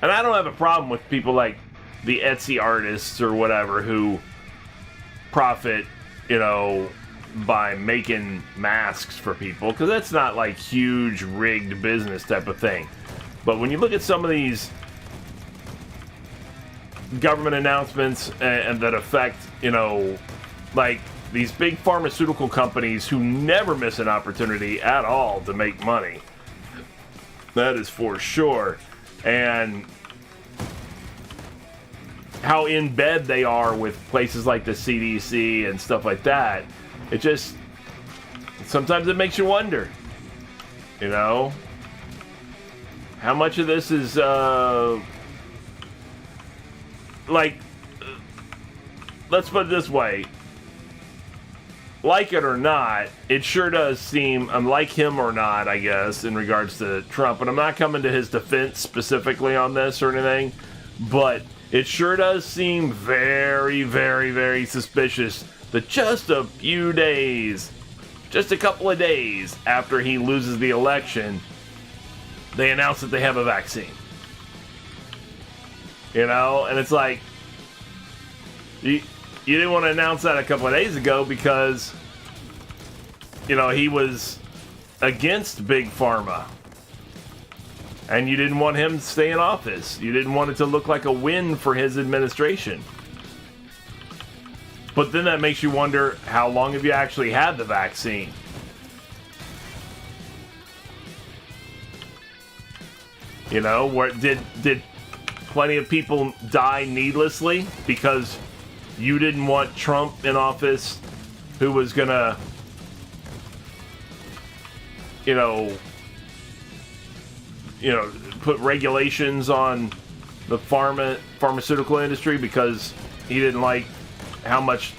And I don't have a problem with people like the Etsy artists or whatever who profit, by making masks for people, because that's not like huge rigged business type of thing. But when you look at some of these government announcements and that affect, like these big pharmaceutical companies who never miss an opportunity at all to make money, that is for sure. And how in bed they are with places like the CDC and stuff like that. It just, sometimes it makes you wonder, how much of this is, let's put it this way, like it or not, it sure does seem, like him or not, I guess, in regards to Trump, and I'm not coming to his defense specifically on this or anything, but it sure does seem very, very, very suspicious that just a few days, just a couple of days after he loses the election, they announce that they have a vaccine. And it's like, you didn't want to announce that a couple of days ago because, he was against Big Pharma. And you didn't want him to stay in office. You didn't want it to look like a win for his administration. But then that makes you wonder, how long have you actually had the vaccine? Where did plenty of people die needlessly because you didn't want Trump in office, who was gonna, put regulations on the pharmaceutical industry because he didn't like how much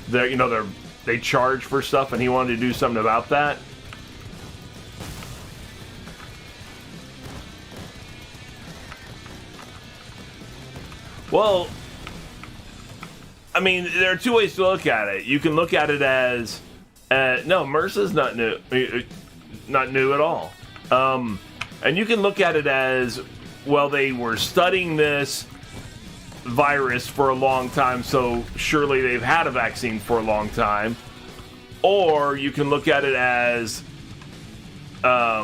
they charge for stuff, and he wanted to do something about that. Well, I mean, there are two ways to look at it. You can look at it as, no, MRSA's not new at all. And you can look at it as, well, they were studying this virus for a long time, so surely they've had a vaccine for a long time. Or you can look at it as, as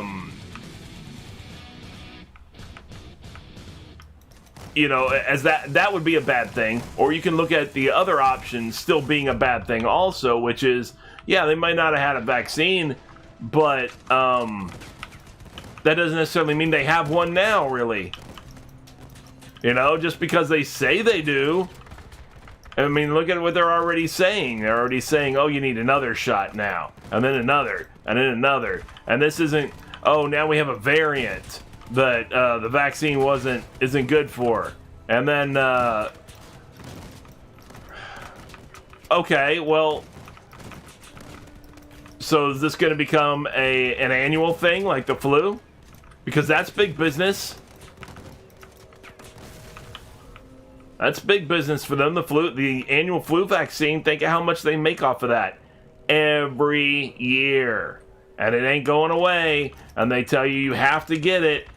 that would be a bad thing. Or you can look at the other option still being a bad thing also, which is, yeah, they might not have had a vaccine, but that doesn't necessarily mean they have one now, really. Just because they say they do. I mean, look at what they're already saying. They're already saying, oh, you need another shot now. And then another. And then another. And this isn't, oh, now we have a variant that the vaccine isn't good for. And then, okay, well, so is this going to become an annual thing like the flu? Because that's big business. That's big business for them. The annual flu vaccine, think of how much they make off of that every year. And it ain't going away. And they tell you have to get it.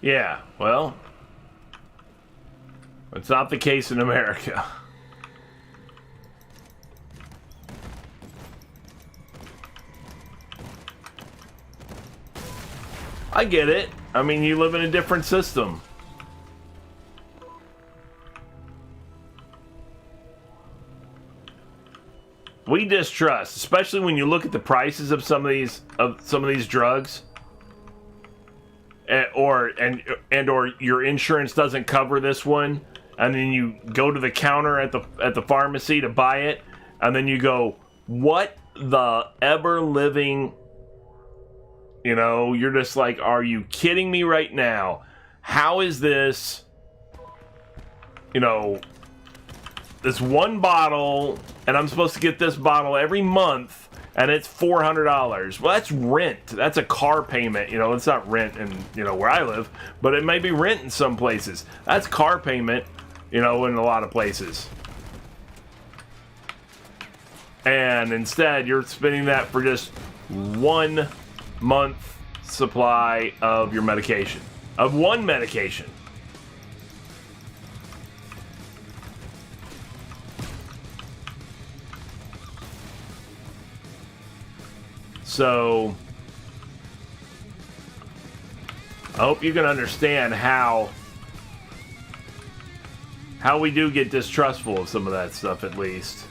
Yeah, well, it's not the case in America. I get it. I mean, you live in a different system. We distrust, especially when you look at the prices of some of these drugs, or your insurance doesn't cover this one, and then you go to the counter at the pharmacy to buy it, and then you go, "What the ever living?" You know, you're just like, "Are you kidding me right now? How is this?" You know, this one bottle, and I'm supposed to get this bottle every month, and it's $400. Well, that's rent. That's a car payment. You know, it's not rent in, where I live, but it may be rent in some places. That's car payment, in a lot of places. And instead, you're spending that for just 1 month supply of your medication. Of one medication. So, I hope you can understand how we do get distrustful of some of that stuff, at least.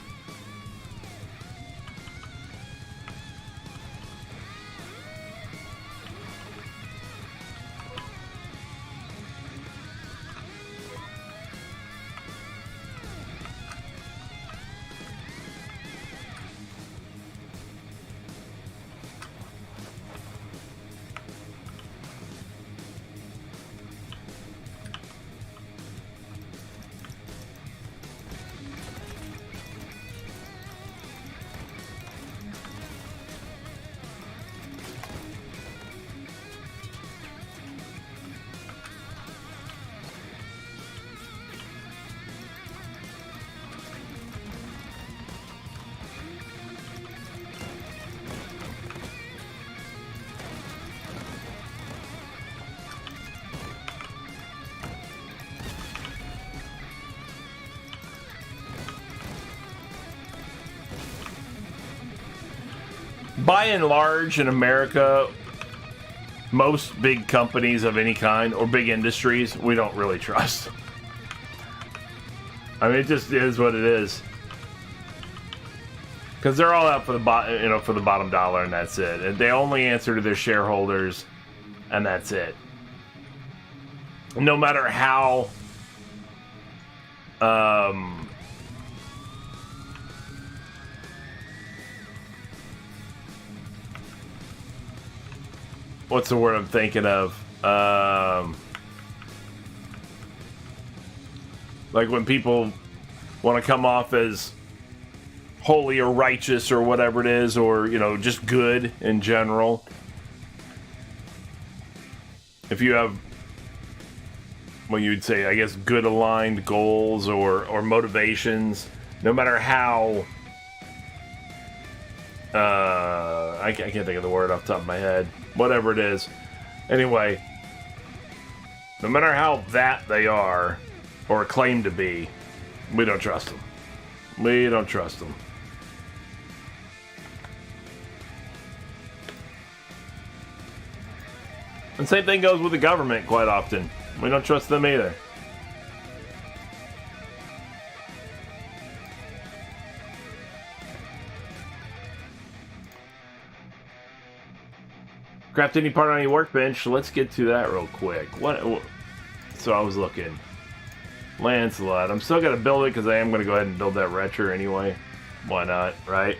By and large, in America, most big companies of any kind, or big industries, we don't really trust. I mean, it just is what it is. Because they're all out for the bottom dollar, and that's it. And they only answer to their shareholders, and that's it. No matter how what's the word I'm thinking of? Like when people want to come off as holy or righteous or whatever it is, or, just good in general. If you have, well, you'd say, I guess, good aligned goals or motivations, no matter how, I can't think of the word off the top of my head. Whatever it is. Anyway, no matter how that they are, or claim to be, we don't trust them. We don't trust them. And same thing goes with the government quite often. We don't trust them either. Craft any part on any workbench. Let's get to that real quick. So I was looking. Lancelot. I'm still going to build it because I am going to go ahead and build that retro anyway. Why not, right?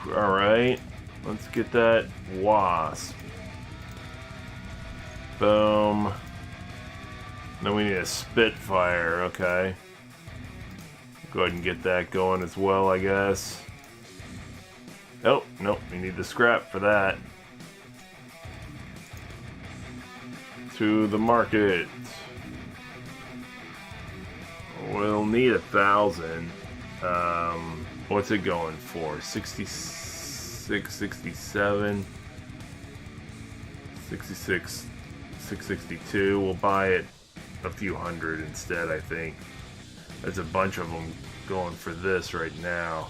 Alright. Let's get that wasp. Boom. Then we need a Spitfire. Okay. Go ahead and get that going as well, I guess. Oh, nope, we need the scrap for that. To the market. We'll need 1,000. What's it going for? 66, 67. 66, 662. We'll buy it a few hundred instead, I think. There's a bunch of them going for this right now.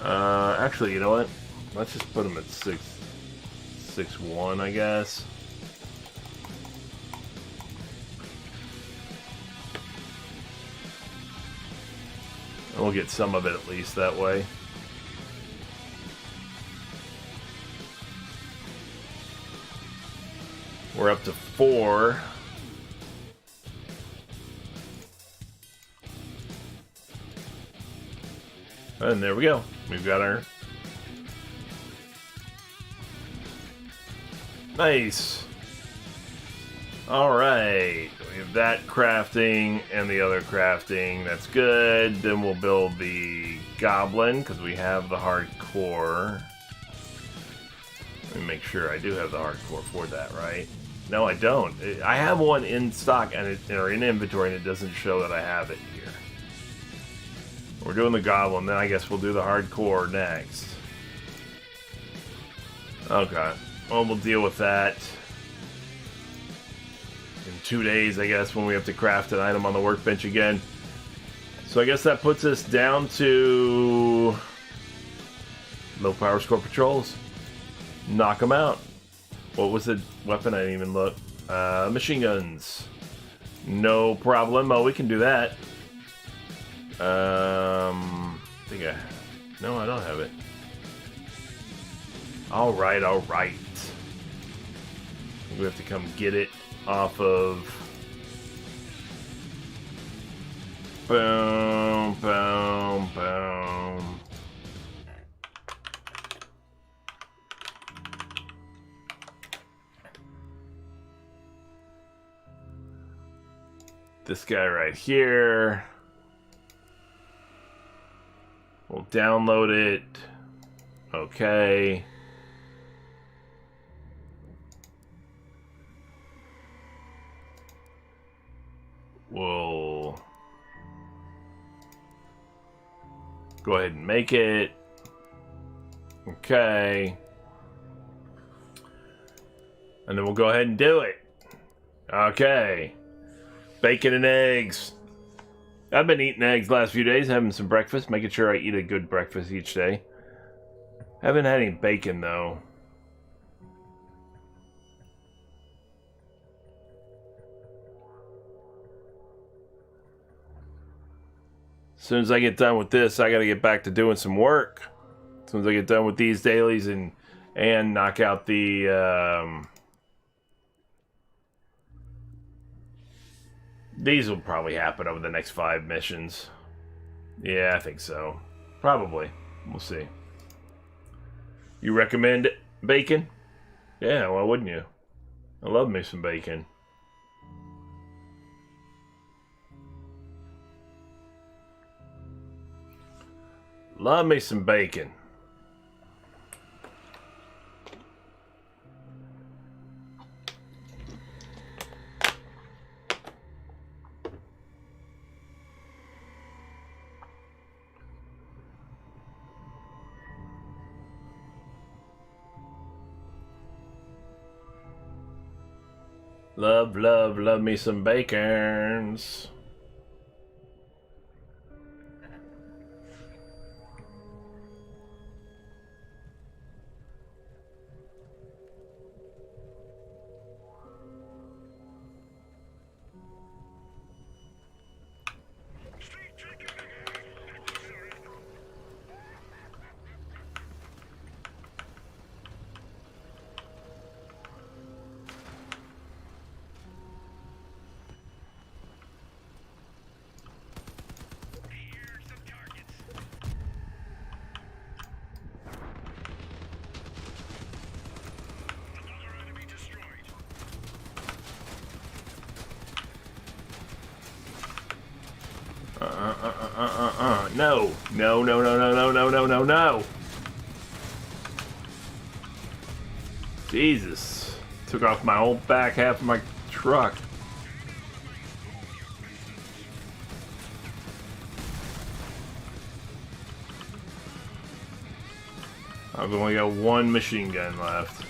Actually, you know what? Let's just put them at 661, I guess. And we'll get some of it at least that way. We're up to 4. And there we go. We've got our... Nice. Alright. We have that crafting and the other crafting. That's good. Then we'll build the goblin because we have the hardcore. Let me make sure I do have the hardcore for that, right? No, I don't. I have one in stock and or in inventory, and it doesn't show that I have it here. We're doing the goblin, then I guess we'll do the hardcore next. Okay. Well, we'll deal with that in 2 days, I guess, when we have to craft an item on the workbench again. So I guess that puts us down to low power score patrols. Knock them out. What was the weapon? I didn't even look. Machine guns. No problem. Oh, we can do that. I think no, I don't have it. Alright, alright. We have to come get it off of... Boom, boom, boom. This guy right here. We'll download it. Okay. We'll go ahead and make it. Okay. And then we'll go ahead and do it. Okay. Bacon and eggs. I've been eating eggs last few days, having some breakfast, making sure I eat a good breakfast each day. Haven't had any bacon though. As soon as I get done with this, I gotta get back to doing some work. As soon as I get done with these dailies and knock out the these will probably happen over the next 5 missions. Yeah, I think so. Probably. We'll see. You recommend bacon? Yeah, why wouldn't you? I love me some bacon. Love me some bacon. Love, love, love me some bacons. No. No, no, no, no, no, no, no, no, no. Jesus. Took off my whole back half of my truck. I've only got 1 machine gun left.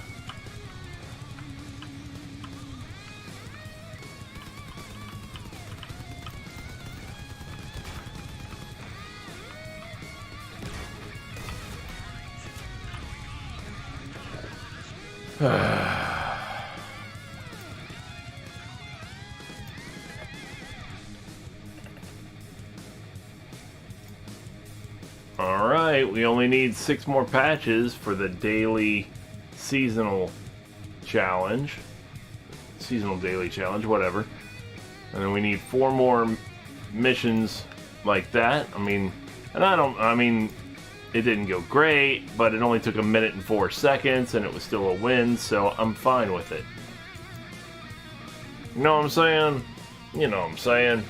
Alright, we only need 6 more patches for the daily seasonal challenge. Seasonal daily challenge, whatever. And then we need 4 more missions like that. I mean, it didn't go great, but it only took 1 minute and 4 seconds, and it was still a win, so I'm fine with it. You know what I'm saying? You know what I'm saying.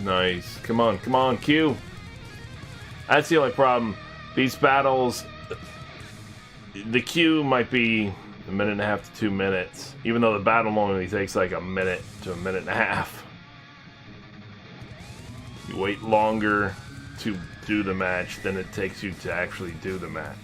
Nice. Come on, Q. That's the only problem. These battles, the queue might be 1.5 minutes to 2 minutes, even though the battle only takes like 1 minute to 1.5 minutes. You wait longer to do the match than it takes you to actually do the match.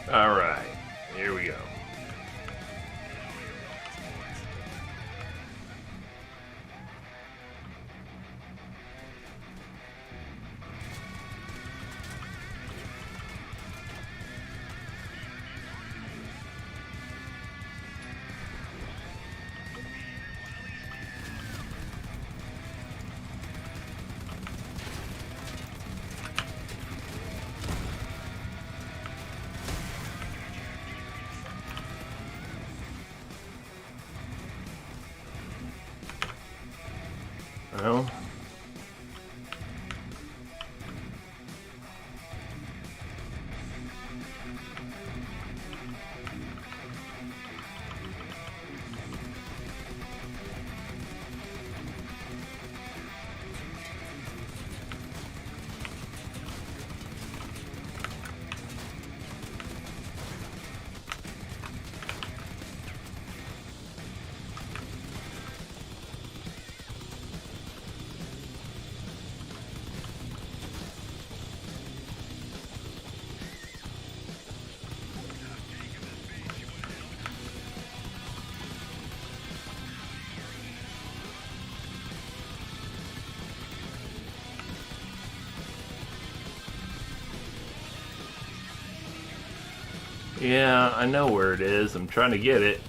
Alright, here we go. Well, yeah, I know where it is. I'm trying to get it.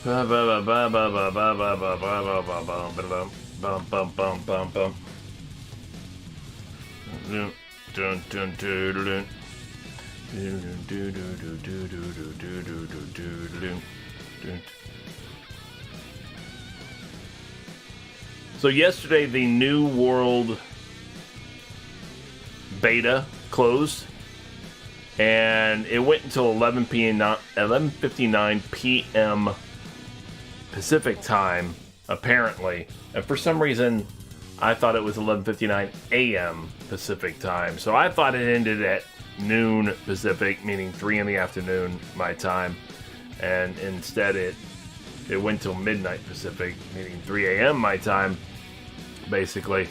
Ba ba ba ba ba ba ba ba ba ba ba ba ba ba. Bum bum bum bum bum. Dun dun dun dun dun. So yesterday the New World beta closed, and it went until 11:59 p.m. Pacific time, apparently. And for some reason, I thought it was 11:59 a.m. Pacific time. So I thought it ended at noon Pacific, meaning 3 in the afternoon my time. And instead it It went till midnight Pacific, meaning 3 a.m. my time, basically.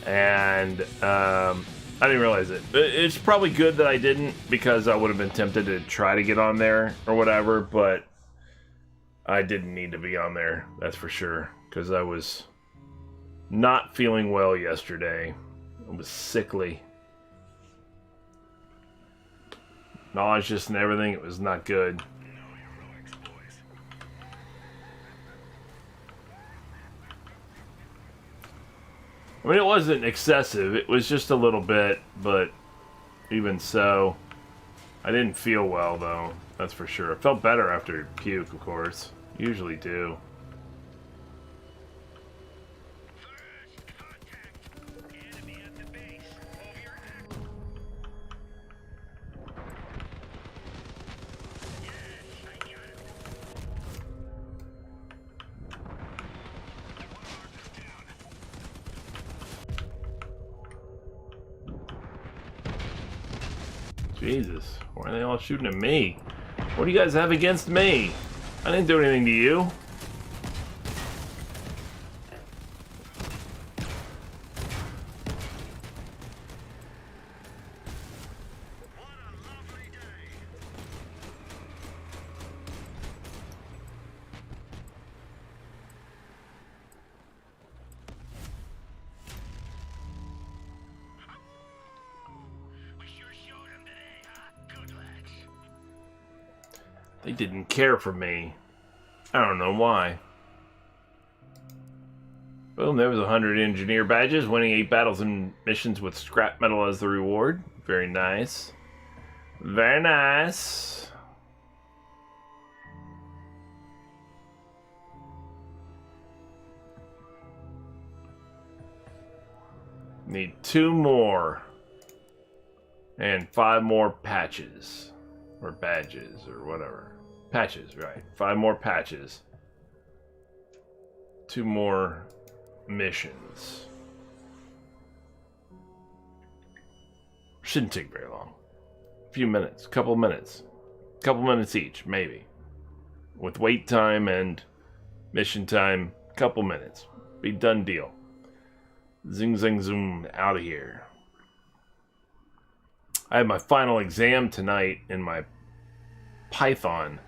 And I didn't realize it. It's probably good that I didn't, because I would have been tempted to try to get on there or whatever, but I didn't need to be on there, that's for sure, because I was not feeling well yesterday. I was sickly. Nauseous and everything. It was not good. I mean, it wasn't excessive. It was just a little bit, but even so, I didn't feel well, though. That's for sure. I felt better after puke, of course. Usually do. First contact. Enemy at the base. Over. Yes, I got him. Jesus, why are they all shooting at me? What do you guys have against me? I didn't do anything to you. What a lovely day. We sure showed him today, huh? Good lads. They didn't care for me. I don't know why. Boom, there was 100 engineer badges, winning 8 battles and missions with scrap metal as the reward. Very nice. Very nice. Need 2 more. And 5 more patches. Or badges, or whatever. Patches, right. 5 more patches. 2 more missions. Shouldn't take very long. A few minutes. Couple minutes. Couple minutes each, maybe. With wait time and mission time, couple minutes. Be done deal. Zing, zing, zoom. Out of here. I have my final exam tonight in my Python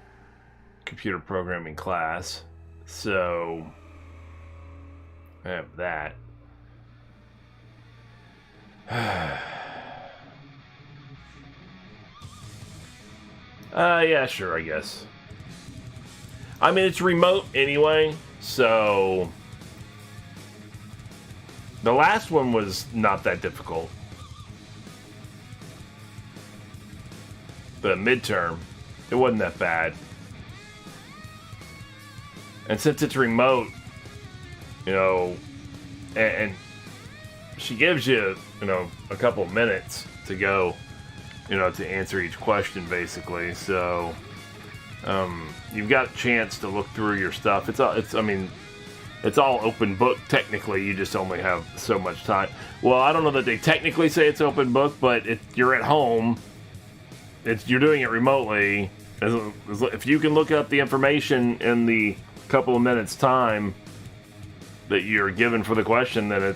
computer programming class, so I have that. Yeah, sure, I guess. I mean, it's remote anyway, so the last one was not that difficult. The midterm, it wasn't that bad. And since it's remote, you know, and she gives you, you know, a couple minutes to go, you know, to answer each question, basically. So, you've got a chance to look through your stuff. I mean, it's all open book, technically. You just only have so much time. Well, I don't know that they technically say it's open book, but you're at home. You're doing it remotely. If you can look up the information in the couple of minutes time that you're given for the question, then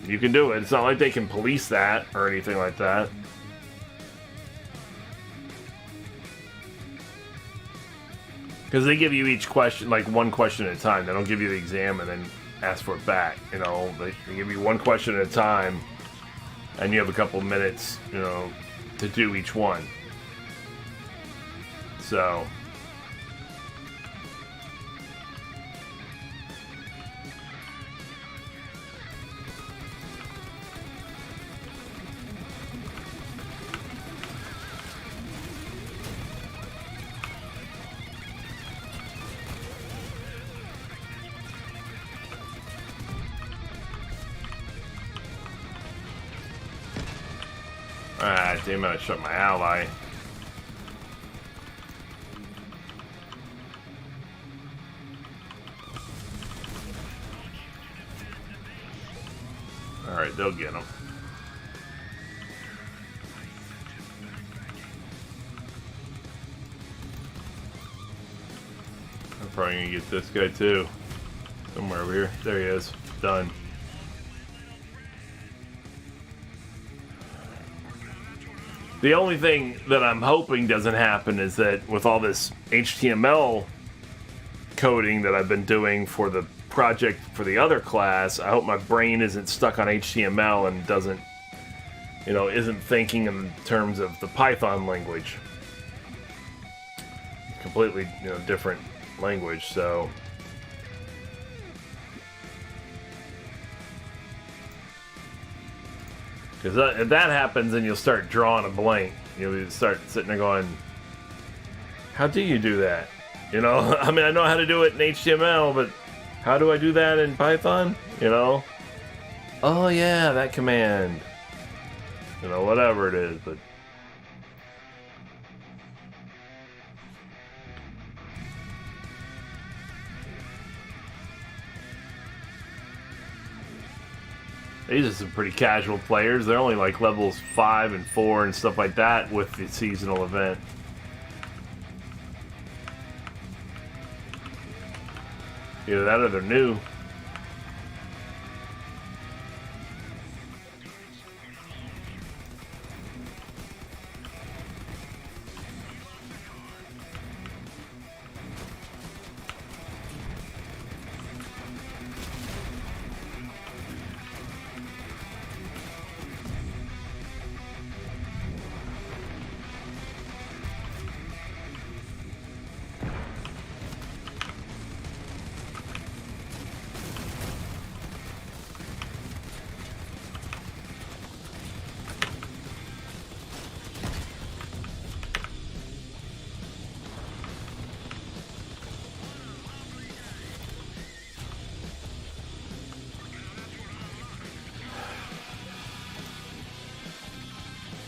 you can do it. It's not like they can police that or anything like that. Because they give you each question, like one question at a time. They don't give you the exam and then ask for it back. You know, they give you one question at a time, and you have a couple of minutes, you know, to do each one. So ah, damn it, I shot my ally. Alright, they'll get him. probably gonna get this guy too. Somewhere over here. There he is. Done. The only thing that I'm hoping doesn't happen is that with all this HTML coding that I've been doing for the project for the other class, I hope my brain isn't stuck on HTML and doesn't, isn't thinking in terms of the Python language. Completely, different language, so. Because if that happens, then you'll start drawing a blank. You'll start sitting there going, how do you do that? I mean, I know how to do it in HTML, but how do I do that in Python? Oh yeah, that command. Whatever it is, but. These are some pretty casual players. They're only like levels 5 and 4 and stuff like that with the seasonal event. Either that or they're new.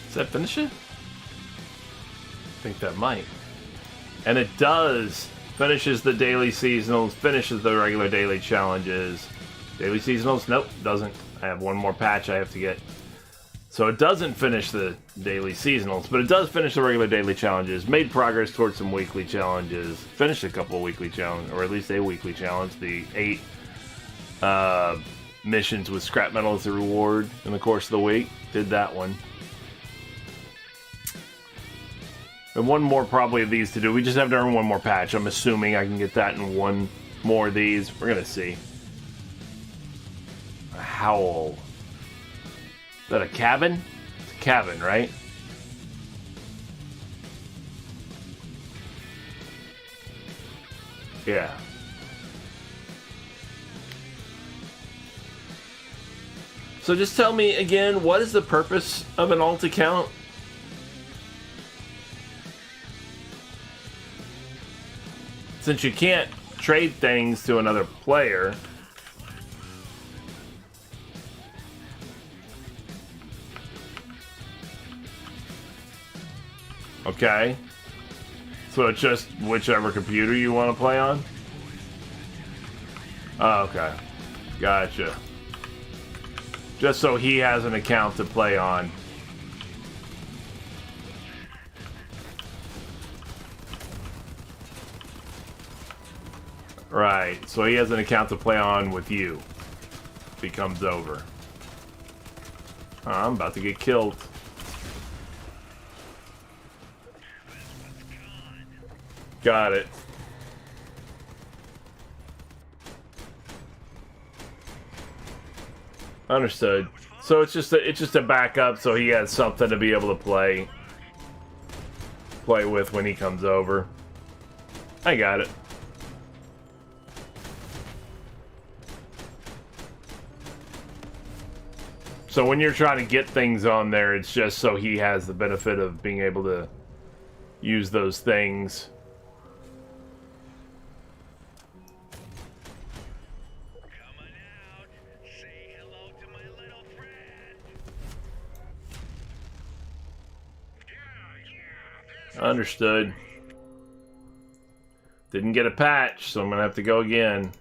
Does that finish it? I think that might. And it does. Finishes the daily seasonals, finishes the regular daily challenges. Daily seasonals? Nope, doesn't. I have one more patch I have to get. So it doesn't finish the daily seasonals, but it does finish the regular daily challenges. Made progress towards some weekly challenges. Finished a couple of weekly challenges, or at least a weekly challenge. The 8 missions with scrap metal as a reward in the course of the week. Did that one. And one more probably of these to do. We just have to earn one more patch. I'm assuming I can get that in one more of these. We're going to see. A howl. Is that a cabin? It's a cabin, right? Yeah. So just tell me again, what is the purpose of an alt account? Since you can't trade things to another player. Okay. So it's just whichever computer you want to play on? Oh, okay. Gotcha. Just so he has an account to play on. Right, so he has an account to play on with you. If he comes over. Oh, I'm about to get killed. Got it. Understood. So it's just a backup, so he has something to be able to play with when he comes over. I got it. So when you're trying to get things on there, it's just so he has the benefit of being able to use those things. Coming out. Say hello to my little friend. Yeah, Understood. Didn't get a patch, so I'm gonna have to go again.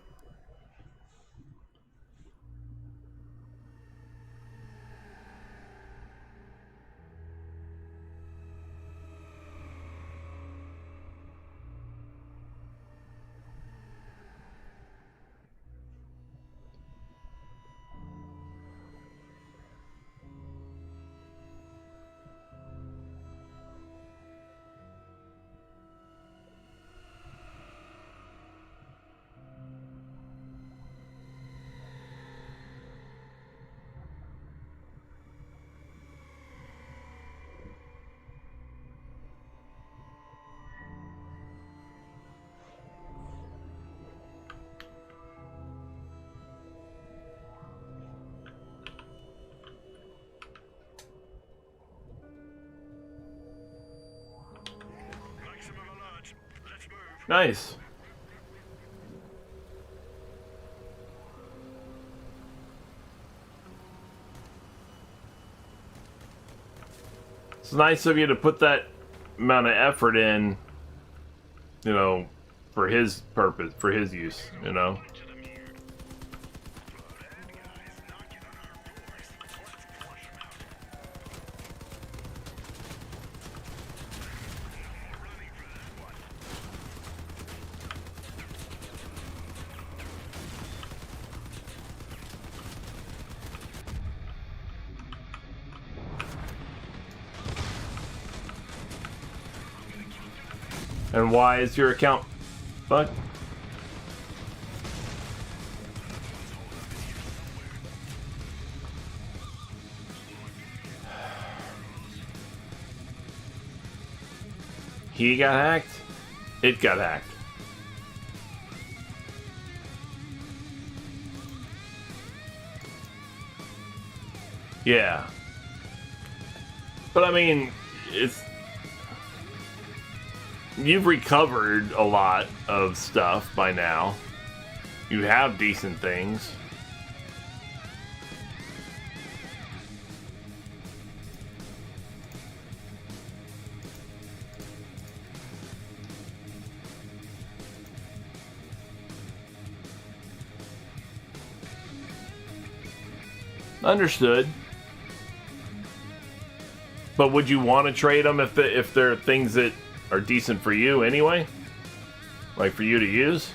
Nice. It's nice of you to put that amount of effort in, you know, for his purpose, for his use, you know. And why is your account fucked? He got hacked? It got hacked. Yeah. But I mean, it's... You've recovered a lot of stuff by now. You have decent things. Understood. But would you want to trade them if there are things that are decent for you anyway? Like for you to use?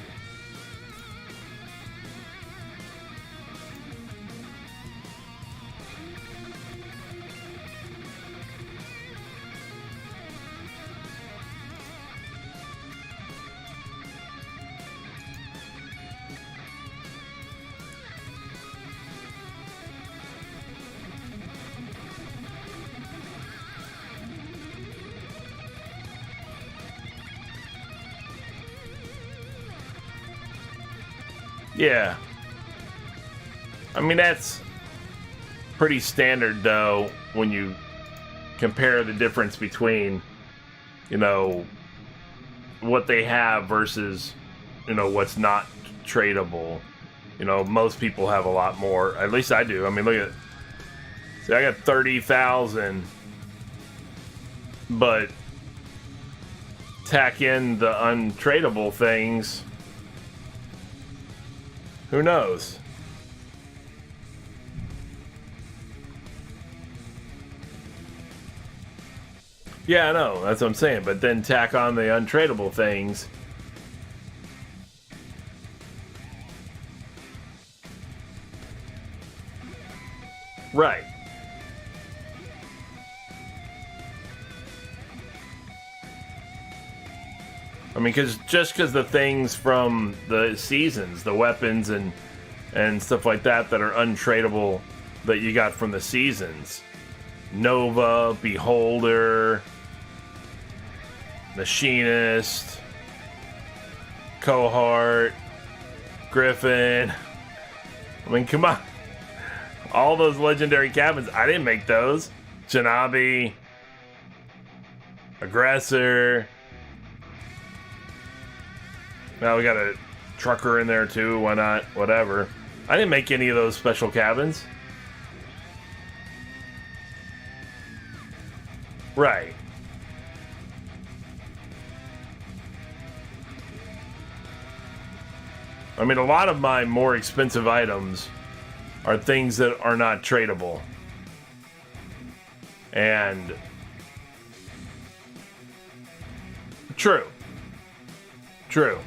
Yeah. I mean, that's pretty standard, though, when you compare the difference between, you know, what they have versus, you know, what's not tradable. You know, most people have a lot more. At least I do. I mean, look at... See, I got 30,000. But tack in the untradable things... Who knows? Yeah, I know. That's what I'm saying. But then tack on the untradable things. Right. I mean, just because the things from the seasons, the weapons and stuff like that are untradable that you got from the seasons. Nova, Beholder, Machinist, Cohort, Griffin. I mean, come on. All those legendary cabins, I didn't make those. Janabi, Aggressor. Now we got a trucker in there too, why not? Whatever. I didn't make any of those special cabins. Right. I mean, a lot of my more expensive items are things that are not tradable. And... True. True.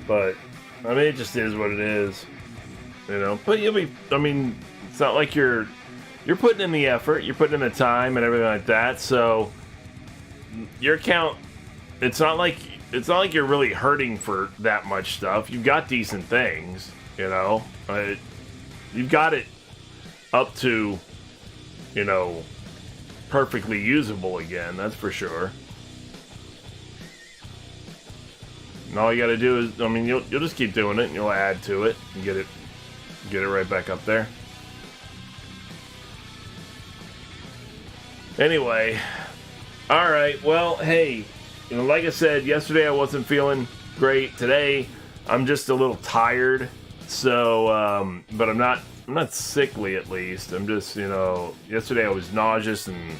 But, I mean, it just is what it is, you know. But you'll be, I mean, it's not like you're putting in the effort, you're putting in the time and everything like that. So, your account, it's not like you're really hurting for that much stuff. You've got decent things, you know. You've got it up to, you know, perfectly usable again. That's for sure. And all you got to do is, I mean, you'll just keep doing it, and you'll add to it and get it right back up there. All right. Well, hey, like I said yesterday, I wasn't feeling great. Today, I'm just a little tired. So, but I'm not sickly at least. I'm just, yesterday I was nauseous and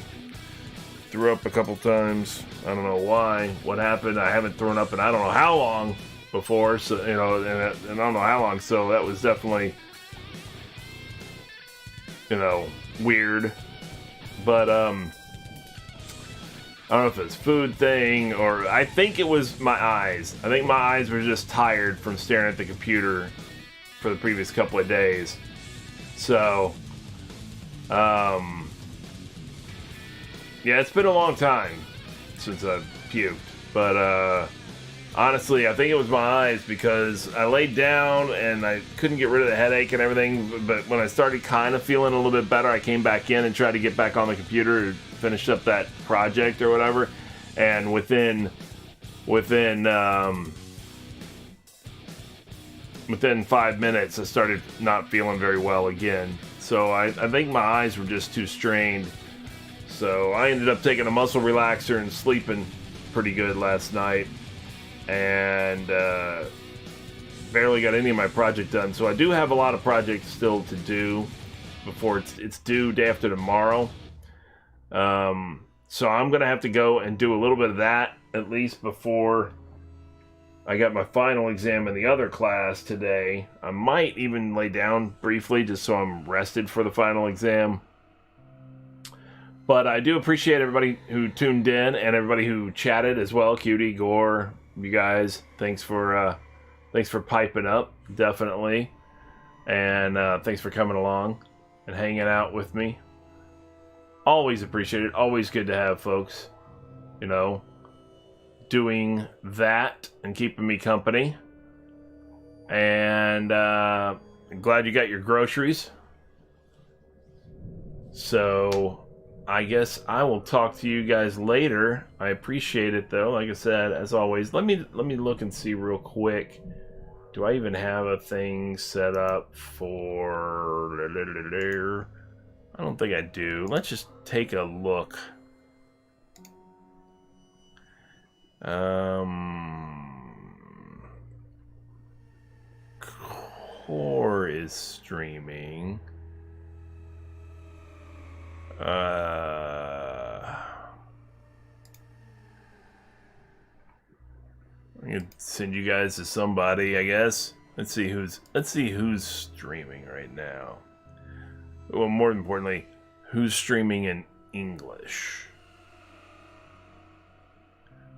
threw up a couple times. I don't know why. What happened? I haven't thrown up in I don't know how long before. So, and I don't know how long. So that was definitely, weird. But, I don't know if it's food thing or I think it was my eyes. I think my eyes were just tired from staring at the computer for the previous couple of days. So, yeah, it's been a long time since I've puked. But, honestly, I think it was my eyes because I laid down and I couldn't get rid of the headache and everything. But when I started kind of feeling a little bit better, I came back in and tried to get back on the computer and finish up that project or whatever. And within 5 minutes, I started not feeling very well again. So I think my eyes were just too strained. So I ended up taking a muscle relaxer and sleeping pretty good last night. And barely got any of my project done. So I do have a lot of projects still to do before it's due day after tomorrow. So I'm going to have to go and do a little bit of that at least before I got my final exam in the other class today. I might even lay down briefly just so I'm rested for the final exam. But I do appreciate everybody who tuned in and everybody who chatted as well. Cutie, Gore, you guys, thanks for piping up, definitely. And thanks for coming along and hanging out with me. Always appreciate it. Always good to have folks, doing that and keeping me company. And I'm glad you got your groceries. So I guess I will talk to you guys later. I appreciate it though. Like I said, as always, let me look and see real quick. Do I even have a thing set up for... I don't think I do. Let's just take a look. Core is streaming. I'm gonna send you guys to somebody, I guess. Let's see who's streaming right now. Well, more importantly, who's streaming in English?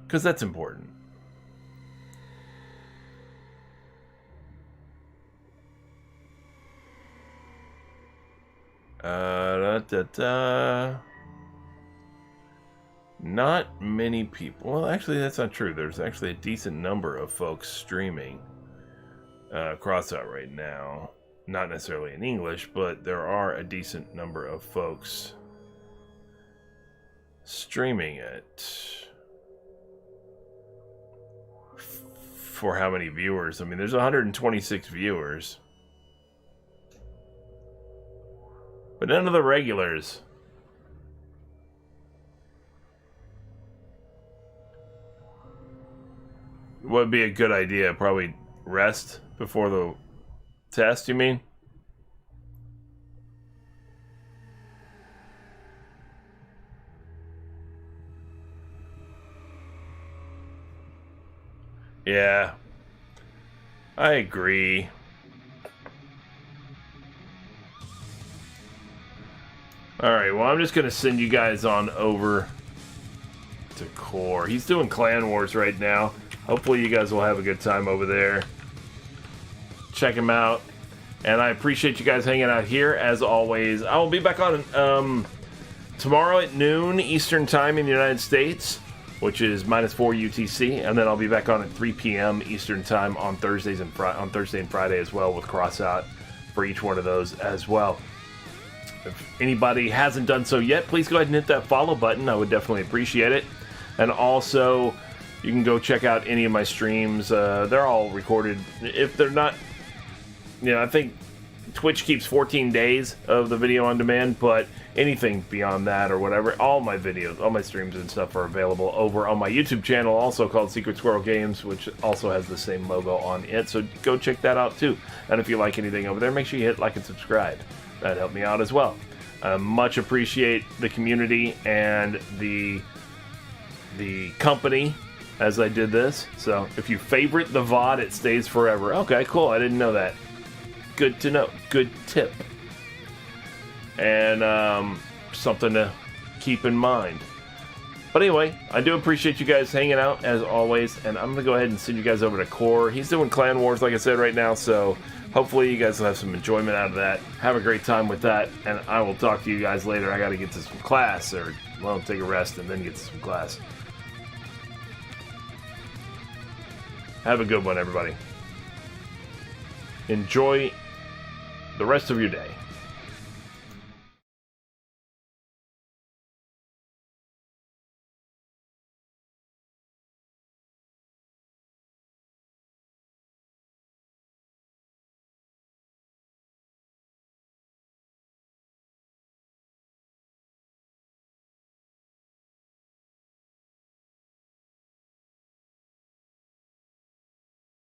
Because that's important. Not many people. Well, actually, that's not true. There's actually a decent number of folks streaming Crossout right now. Not necessarily in English, but there are a decent number of folks streaming it. For how many viewers? I mean, there's 126 viewers. But none of the regulars. What would be a good idea? Probably rest before the test, you mean? Yeah. I agree. Alright, well, I'm just going to send you guys on over to Core. He's doing Clan Wars right now. Hopefully you guys will have a good time over there. Check him out. And I appreciate you guys hanging out here, as always. I will be back on tomorrow at noon Eastern Time in the United States, which is -4 UTC. And then I'll be back on at 3 p.m. Eastern Time on Thursday and Friday as well, with Crossout for each one of those as well. If anybody hasn't done so yet, please go ahead and hit that follow button. I would definitely appreciate it. And also, you can go check out any of my streams. They're all recorded. If they're not, I think Twitch keeps 14 days of the video on demand, but anything beyond that or whatever, all my videos, all my streams and stuff are available over on my YouTube channel, also called Secret Squirrel Games, which also has the same logo on it, so go check that out too. And if you like anything over there, make sure you hit like and subscribe. That'd help me out as well. I much appreciate the community and the company as I did this. So if you favorite the VOD, it stays forever. Okay, cool. I didn't know that. Good to know. Good tip. And something to keep in mind. But anyway, I do appreciate you guys hanging out as always, and I'm going to go ahead and send you guys over to Core. He's doing Clan Wars, like I said, right now, so hopefully you guys will have some enjoyment out of that. Have a great time with that, and I will talk to you guys later. I got to get to some class, or, well, take a rest and then get to some class. Have a good one, everybody. Enjoy the rest of your day.